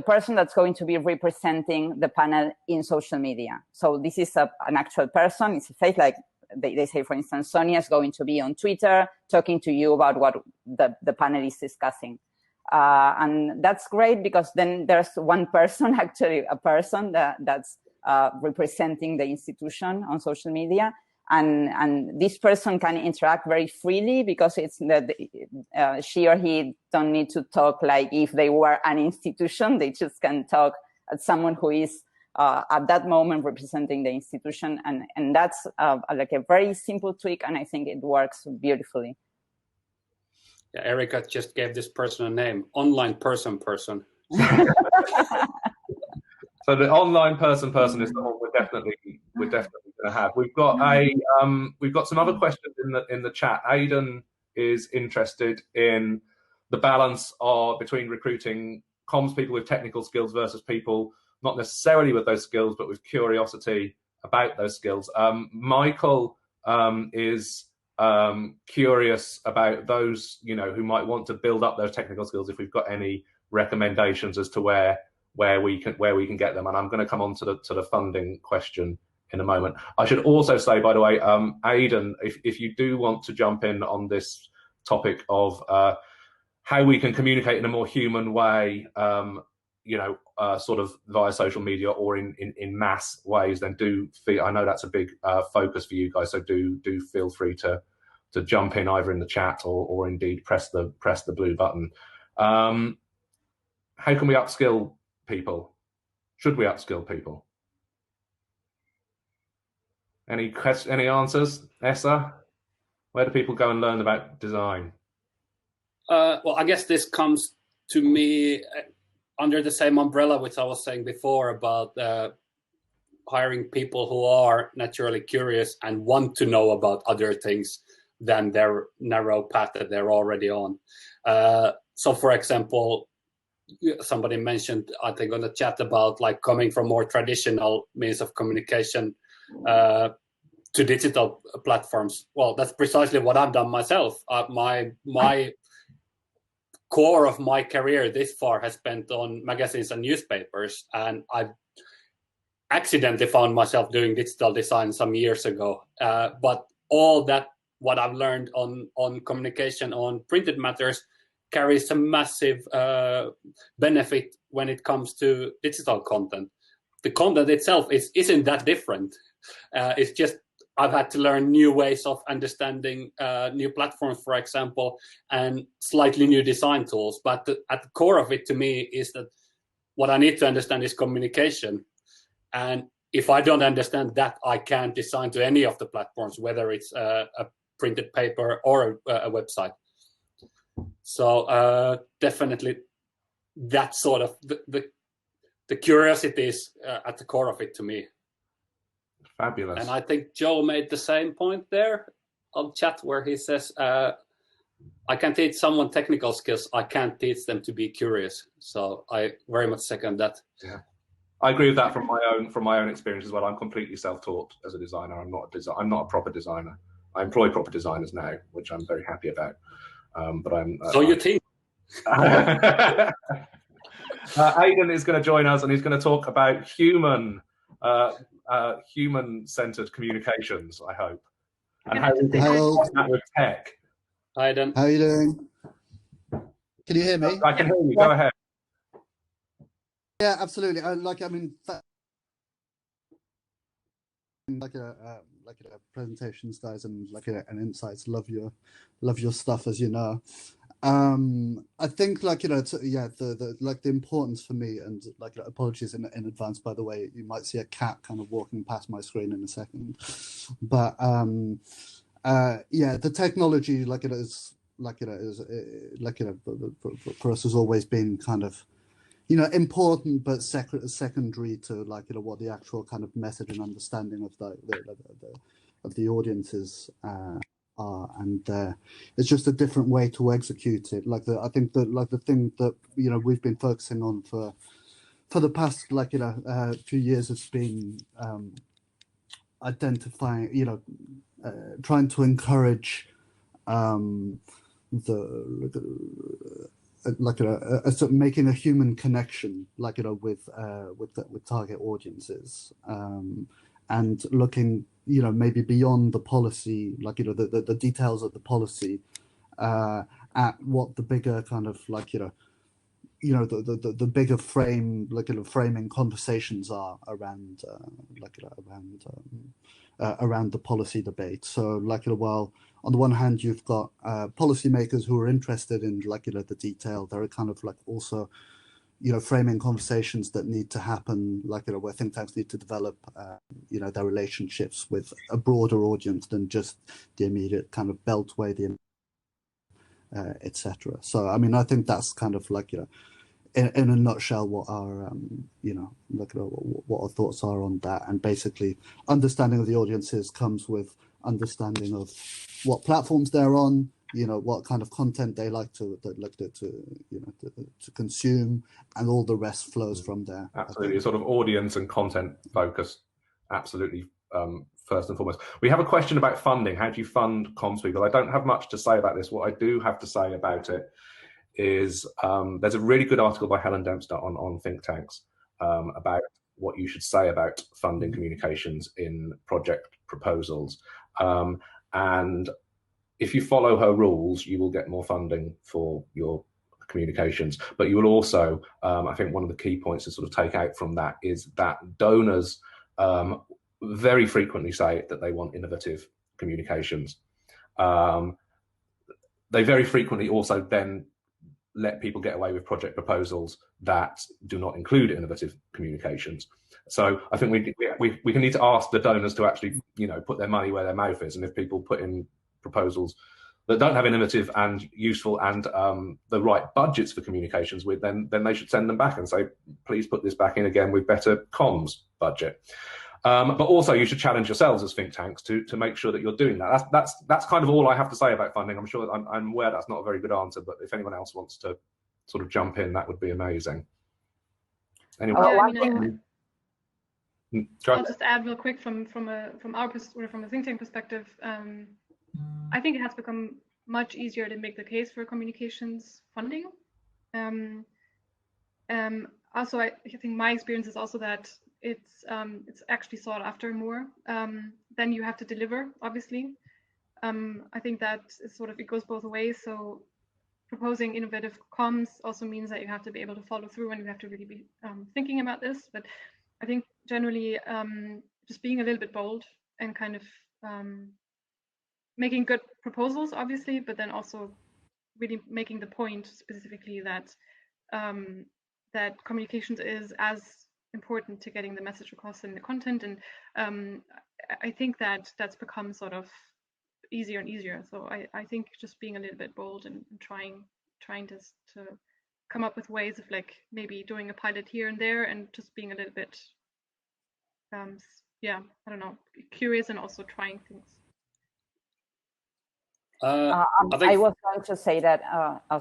person that's going to be representing the panel in social media. So this is an actual person. It's a face like they say, for instance, Sonia is going to be on Twitter talking to you about what the panel is discussing. And that's great because then there's one person, actually a person that's representing the institution on social media. And this person can interact very freely because it's she or he don't need to talk like if they were an institution. They just can talk as someone who is at that moment representing the institution. And that's like a very simple tweak, and I think it works beautifully. Yeah, Erica just gave this person a name, online person. So the online person is the one we're definitely going to have. We've got some other questions in the chat. Aidan is interested in the balance between recruiting comms people with technical skills versus people not necessarily with those skills, but with curiosity about those skills. Michael is curious about those, who might want to build up those technical skills. If we've got any recommendations as to where we can get them, and I'm going to come on to the funding question in a moment. I should also say, by the way, Aidan, if you do want to jump in on this topic of how we can communicate in a more human way, sort of via social media or in mass ways, then I know that's a big focus for you guys. So do feel free to jump in either in the chat or indeed press the blue button. How can we upskill people? Should we upskill people? Any answers, Esa? Where do people go and learn about design? Well, I guess this comes to me under the same umbrella which I was saying before about hiring people who are naturally curious and want to know about other things than their narrow path that they're already on. So, for example, somebody mentioned, I think, on the chat about like coming from more traditional means of communication to digital platforms. Well, that's precisely what I've done myself. My core of my career this far has spent on magazines and newspapers, and I've accidentally found myself doing digital design some years ago. But all that, what I've learned on communication on printed matters, carries a massive benefit when it comes to digital content. The content itself isn't that different. It's just I've had to learn new ways of understanding new platforms, for example, and slightly new design tools. But at the core of it, to me, is that what I need to understand is communication. And if I don't understand that, I can't design to any of the platforms, whether it's a printed paper or a website. So definitely that sort of the curiosity is at the core of it to me. Fabulous. And I think Joe made the same point there on chat where he says, I can teach someone technical skills. I can't teach them to be curious. So I very much second that. Yeah, I agree with that from my own experience as well. I'm completely self-taught as a designer. I'm not a proper designer. I employ proper designers now, which I'm very happy about. But I'm. So you think? Aidan is going to join us, and he's going to talk about human-centered communications, I hope, and how we can combine that with tech. Hi, Dan. How are you doing? Can you hear me? I can hear you. Go ahead. Yeah, absolutely. Like a presentations guys and and insights. Love your stuff, as you know. I think the importance for me, and apologies in advance, by the way, you might see a cat kind of walking past my screen in a second, but the technology for us has always been kind of important, but secondary to what the actual kind of message and understanding of the audiences are, and it's just a different way to execute it. I think that the thing that we've been focusing on for the past few years has been identifying, trying to encourage making a human connection with target audiences, and looking, maybe beyond the policy, like, the details of the policy, at what the bigger kind of like, the bigger frame, like, framing conversations are around, around the policy debate. So, like, well, on the one hand, you've got policymakers who are interested in, like, the detail. There are kind of like also, framing conversations that need to happen, like, where think tanks need to develop, their relationships with a broader audience than just the immediate kind of beltway, etc. So, I mean, I think that's kind of like, in a nutshell, what our, what our thoughts are on that. And basically, understanding of the audiences comes with understanding of what platforms they're on, what kind of content they like to consume, and all the rest flows from there. Absolutely, sort of audience and content focus. Absolutely, first and foremost. We have a question about funding. How do you fund comms people? I don't have much to say about this. What I do have to say about it is there's a really good article by Helen Dempster on think tanks about what you should say about funding communications in project proposals. And if you follow her rules, you will get more funding for your communications. But you will also, I think one of the key points to sort of take out from that is that donors very frequently say that they want innovative communications. They very frequently also then let people get away with project proposals that do not include innovative communications. So I think we can need to ask the donors to actually, put their money where their mouth is. And if people put in proposals that don't have innovative and useful and the right budgets for communications with, then they should send them back and say, please put this back in again with better comms budget. But also you should challenge yourselves as think tanks to make sure that you're doing that. That's kind of all I have to say about funding. I'm sure I'm aware that's not a very good answer, but if anyone else wants to sort of jump in, that would be amazing. Anyway, I'll just add real quick from a think tank perspective. I think it has become much easier to make the case for communications funding. Also, I think my experience is also that it's actually sought after more. Then you have to deliver, obviously. I think that is sort of, it goes both ways. So proposing innovative comms also means that you have to be able to follow through and you have to really be thinking about this. But I think generally just being a little bit bold and kind of making good proposals, obviously, but then also really making the point specifically that that communications is as important to getting the message across in the content. And I think that that's become sort of easier and easier. So I think just being a little bit bold and trying to come up with ways of like maybe doing a pilot here and there and just being a little bit, yeah, I don't know, curious and also trying things. I was going to say that,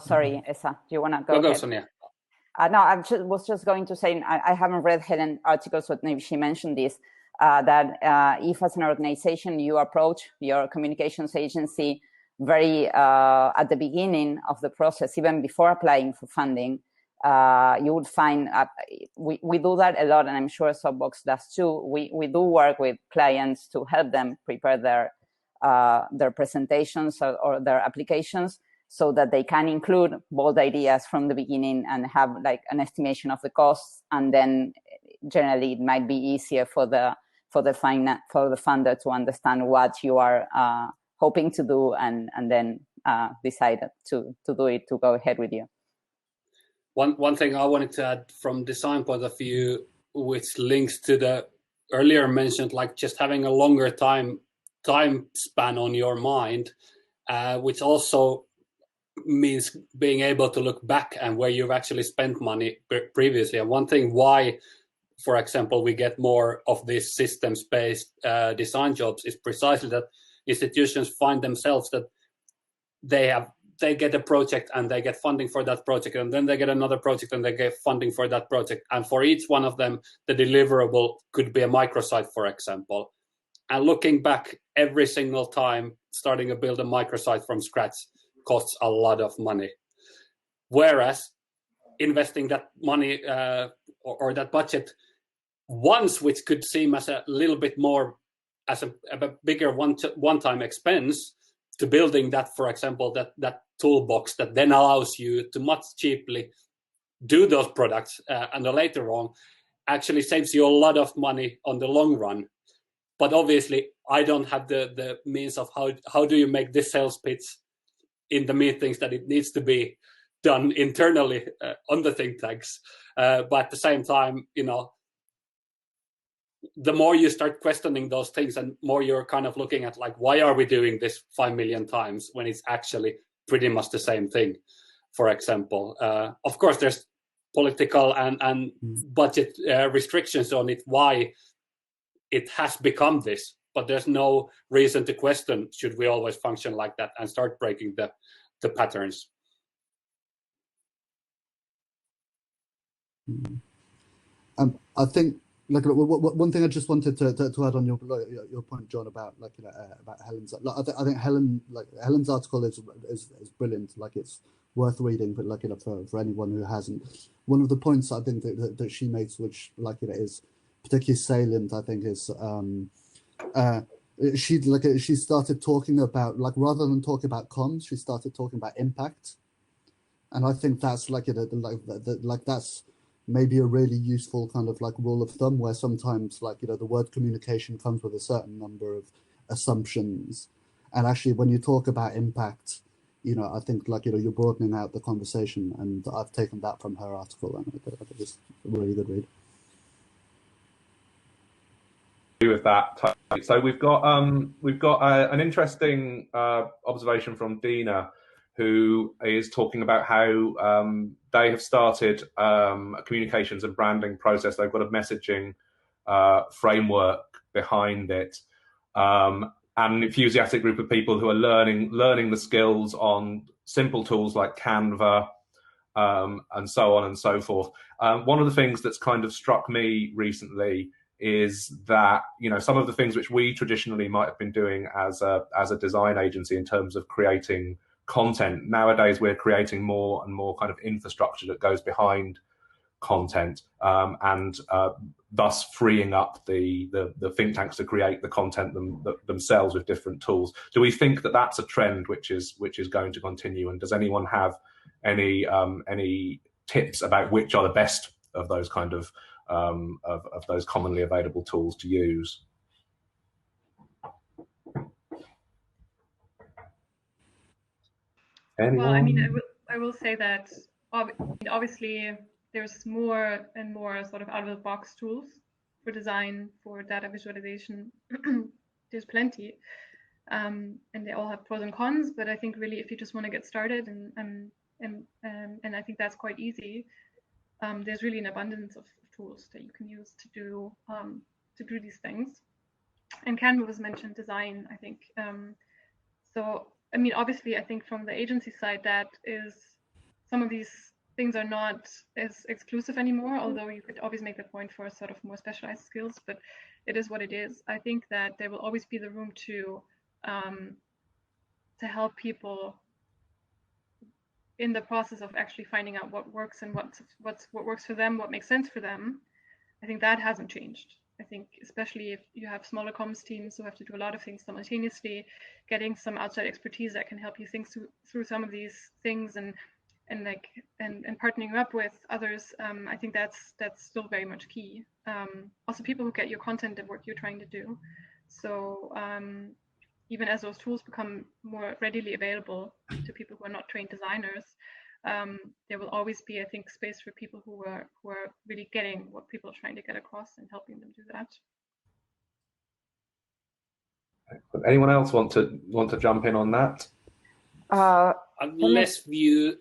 sorry, Esa, do you want to go? Go, Sonia. No, I was just going to say, I haven't read Helen's articles, but maybe she mentioned this, that if as an organization you approach your communications agency very at the beginning of the process, even before applying for funding, you would find, we do that a lot, and I'm sure Soapbox does too. We do work with clients to help them prepare their presentations or their applications, so that they can include bold ideas from the beginning and have like an estimation of the costs, and then generally it might be easier for the funder to understand what you are hoping to do, and then decide to do it, to go ahead with you. One thing I wanted to add from design point of view, which links to the earlier mentioned, like just having a longer time span on your mind, which also means being able to look back and where you've actually spent money previously. And one thing why, for example, we get more of these systems-based design jobs is precisely that institutions find themselves that they get a project and they get funding for that project, and then they get another project and they get funding for that project. And for each one of them, the deliverable could be a microsite, for example. And looking back, every single time starting to build a microsite from scratch costs a lot of money. Whereas investing that money or that budget ones which could seem as a little bit more as a bigger one-time expense to building that, for example, that toolbox that then allows you to much cheaply do those products and later on actually saves you a lot of money on the long run. But obviously, I don't have the means of how do you make this sales pitch in the meetings that it needs to be done internally on the think tanks. But at the same time, the more you start questioning those things and more you're kind of looking at like, why are we doing this 5 million times when it's actually pretty much the same thing, for example. Of course, there's political and budget restrictions on it, why it has become this, but there's no reason to question should we always function like that and start breaking the patterns. I think one thing I just wanted to add on your point, John, about about Helen's. I think Helen's article is brilliant. Like, it's worth reading, but for anyone who hasn't, one of the points I think that she makes, which is particularly salient, I think, is she started talking about, rather than talking about cons, she started talking about impact, and I think that's that's maybe a really useful kind of rule of thumb, where sometimes the word communication comes with a certain number of assumptions, and actually when you talk about impact, I think you're broadening out the conversation, and I've taken that from her article, and I think it's a really good read. With that, so we've got an interesting observation from Dina, who is talking about how they have started a communications and branding process. They've got a messaging framework behind it, and an enthusiastic group of people who are learning the skills on simple tools like Canva, and so on and so forth. One of the things that's kind of struck me recently is that some of the things which we traditionally might have been doing as a design agency in terms of creating content, nowadays we're creating more and more kind of infrastructure that goes behind content, and thus freeing up the think tanks to create the content themselves with different tools. Do we think that that's a trend which is going to continue? And does anyone have any tips about which are the best of those kind of those commonly available tools to use? Anyone? Well, I mean, I will say that obviously there's more and more sort of out-of-the-box tools for design, for data visualization. There's plenty, and they all have pros and cons. But I think really, if you just want to get started, and I think that's quite easy. There's really an abundance of tools that you can use to do these things. And Canva was mentioned, design, I think. So I mean, obviously, I think from the agency side, that is, some of these things are not as exclusive anymore, although you could always make the point for sort of more specialized skills, but it is what it is. I think that there will always be the room to help people in the process of actually finding out what works and what works for them, what makes sense for them. I think that hasn't changed. I think especially if you have smaller comms teams who have to do a lot of things simultaneously, getting some outside expertise that can help you think through some of these things and partnering up with others, I think that's still very much key. Also, people who get your content and work you're trying to do. So even as those tools become more readily available to people who are not trained designers, there will always be, I think, space for people who are really getting what people are trying to get across and helping them do that. Anyone else want to jump in on that? Unless you,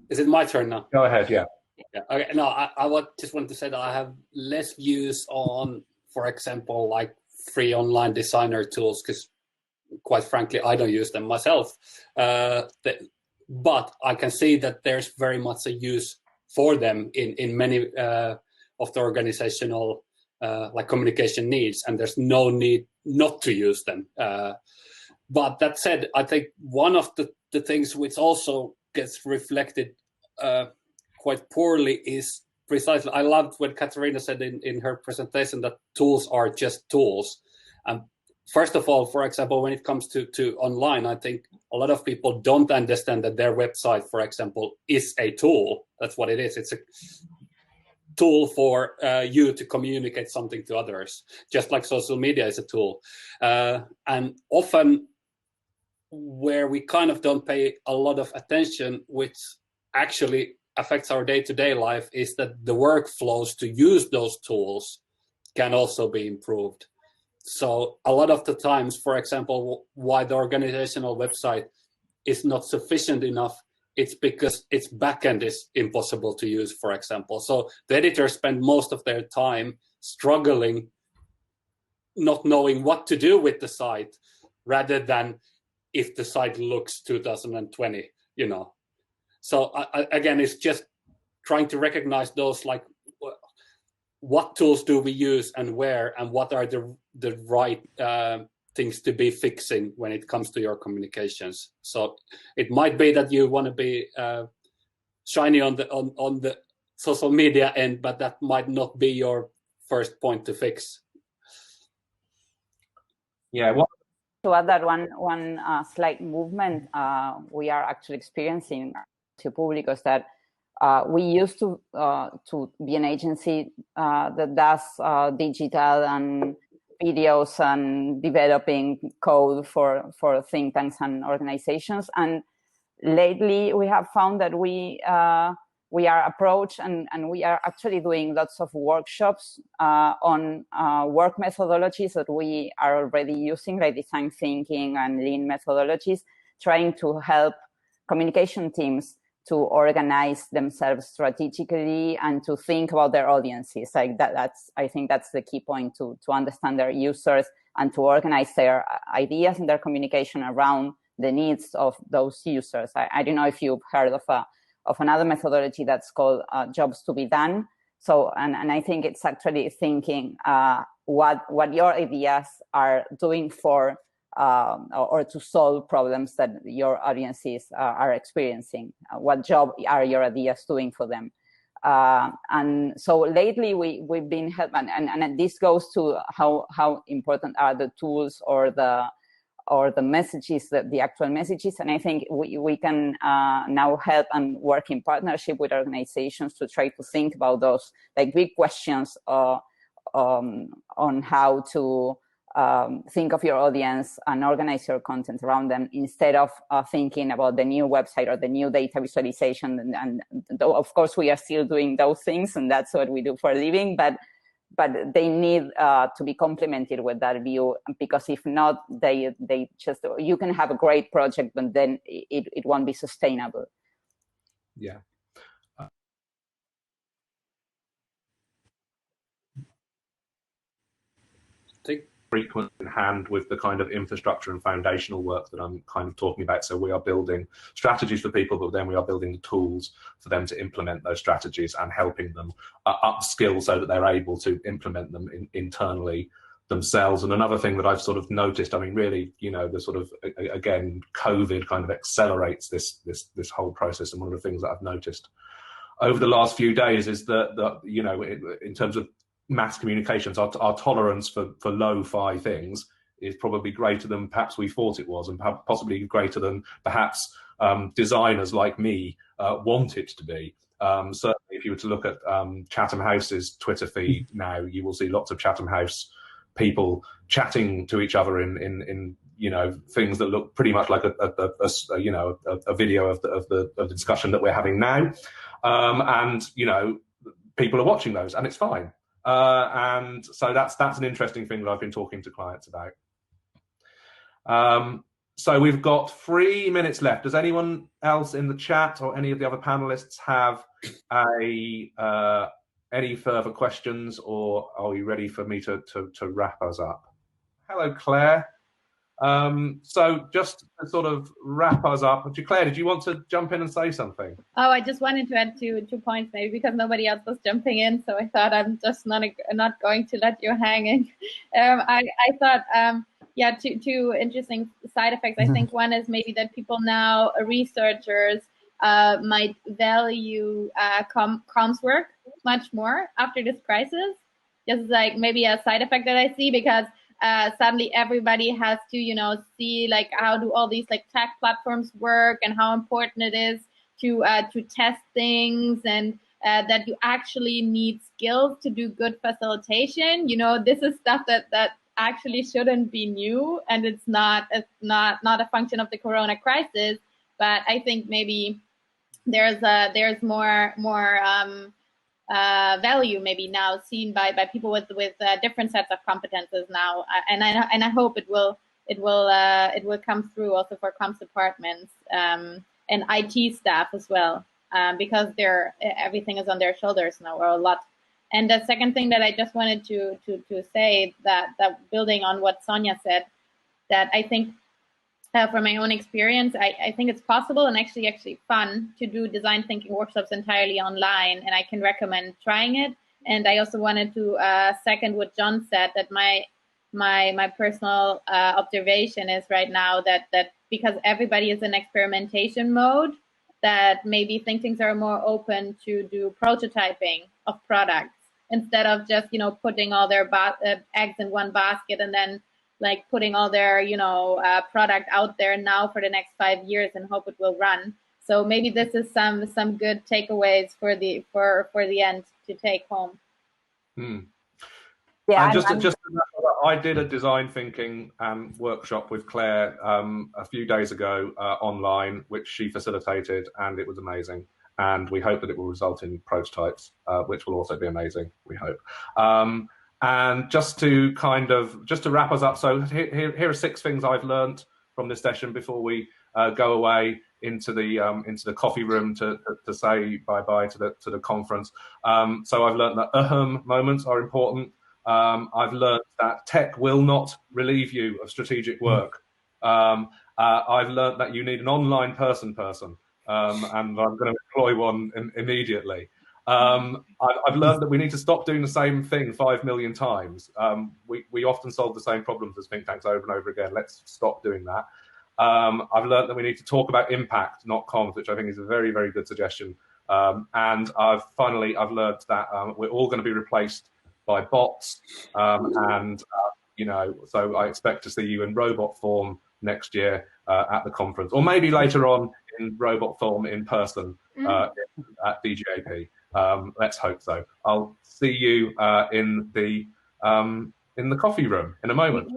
is it my turn now? Go ahead. Yeah. Okay. No, I just want to say that I have less views on, for example, like free online designer tools, because quite frankly, I don't use them myself. But I can see that there's very much a use for them in many of the organizational like communication needs, and there's no need not to use them. But that said, I think one of the things which also gets reflected quite poorly is precisely. I loved what Katharina said in her presentation, that tools are just tools. First of all, for example, when it comes to online, I think a lot of people don't understand that their website, for example, is a tool. That's what it is. It's a tool for you to communicate something to others, just like social media is a tool. And often where we kind of don't pay a lot of attention, which actually affects our day-to-day life, is that the workflows to use those tools can also be improved. So a lot of the times, for example, why the organizational website is not sufficient enough, it's because its backend is impossible to use, for example. So the editors spend most of their time struggling, not knowing what to do with the site, rather than if the site looks 2020, you know. So again, it's just trying to recognize those, like, what tools do we use and where, and what are the right things to be fixing when it comes to your communications. So it might be that you want to be shiny on the social media end, but that might not be your first point to fix. Yeah. To add that one slight movement we are actually experiencing to Público is that we used to be an agency that does digital and videos and developing code for think tanks and organizations. And lately we have found that we are approached and we are actually doing lots of workshops on work methodologies that we are already using, like design thinking and lean methodologies, trying to help communication teams to organize themselves strategically and to think about their audiences. Like I think that's the key point, to understand their users and to organize their ideas and their communication around the needs of those users. I don't know if you've heard of another methodology that's called jobs to be done. So, and I think it's actually thinking what your ideas are doing for or to solve problems that your audiences are experiencing. What job are your ideas doing for them? And so lately we've been helping, and this goes to how important are the tools or the messages, the actual messages. And I think we can now help and work in partnership with organizations to try to think about those like big questions on how to think of your audience and organize your content around them, instead of thinking about the new website or the new data visualization. And of course, we are still doing those things, and that's what we do for a living, but they need to be complemented with that view, because if not, they just, you can have a great project, but then it won't be sustainable. Yeah. Frequent in hand with the kind of infrastructure and foundational work that I'm kind of talking about. So we are building strategies for people, but then we are building the tools for them to implement those strategies and helping them upskill so that they're able to implement them internally themselves. And another thing that I've sort of noticed, I mean, really, you know, the sort of, again, COVID kind of accelerates this whole process. And one of the things that I've noticed over the last few days is that you know, in terms of mass communications, our tolerance for lo-fi things is probably greater than perhaps we thought it was, and possibly greater than perhaps designers like me want it to be. Certainly, if you were to look at Chatham House's Twitter feed now, you will see lots of Chatham House people chatting to each other in you know, things that look pretty much like a video of the discussion that we're having now, and you know, people are watching those, and it's fine. And so that's an interesting thing that I've been talking to clients about. So we've got 3 minutes left. Does anyone else in the chat or any of the other panelists have any further questions, or are we ready for me to wrap us up? Hello, Claire. So just to sort of wrap us up, Claire, did you want to jump in and say something? Oh, I just wanted to add two points, maybe because nobody else was jumping in, so I thought I'm just not going to let you hanging. I thought, yeah, two interesting side effects. I think one is maybe that people now, researchers, might value comms work much more after this crisis. This is like maybe a side effect that I see, because suddenly everybody has to, you know, see like how do all these like tech platforms work and how important it is to test things, and that you actually need skills to do good facilitation. You know, this is stuff that actually shouldn't be new, and it's not a function of the Corona crisis. But I think maybe there's more value maybe now seen by people with different sets of competences now, and I hope it will come through also for comms departments and IT staff as well, because everything is on their shoulders now, or a lot. And the second thing that I just wanted to say, that building on what Sonia said, that I think from my own experience, I think it's possible and actually fun to do design thinking workshops entirely online, and I can recommend trying it. And I also wanted to second what John said, that my personal observation is right now that because everybody is in experimentation mode, that maybe think tanks are more open to do prototyping of products instead of just, you know, putting all their eggs in one basket and then like putting all their, you know, product out there now for the next 5 years and hope it will run. So maybe this is some good takeaways for the end to take home. Yeah, and I did a design thinking workshop with Claire a few days ago online, which she facilitated, and it was amazing. And we hope that it will result in prototypes, which will also be amazing, we hope. And just to wrap us up, so here are 6 things I've learned from this session before we go away into the coffee room to say bye-bye to the conference. So I've learned that moments are important. I've learned that tech will not relieve you of strategic work. I've learned that you need an online person, and I'm going to employ one immediately. I've learned that we need to stop doing the same thing 5 million times. We often solve the same problems as think tanks over and over again. Let's stop doing that. I've learned that we need to talk about impact, not comms, which I think is a very, very good suggestion. And I've learned that we're all going to be replaced by bots, you know, so I expect to see you in robot form next year at the conference, or maybe later on in robot form in person at DGAP. Let's hope so. I'll see you in the coffee room in a moment.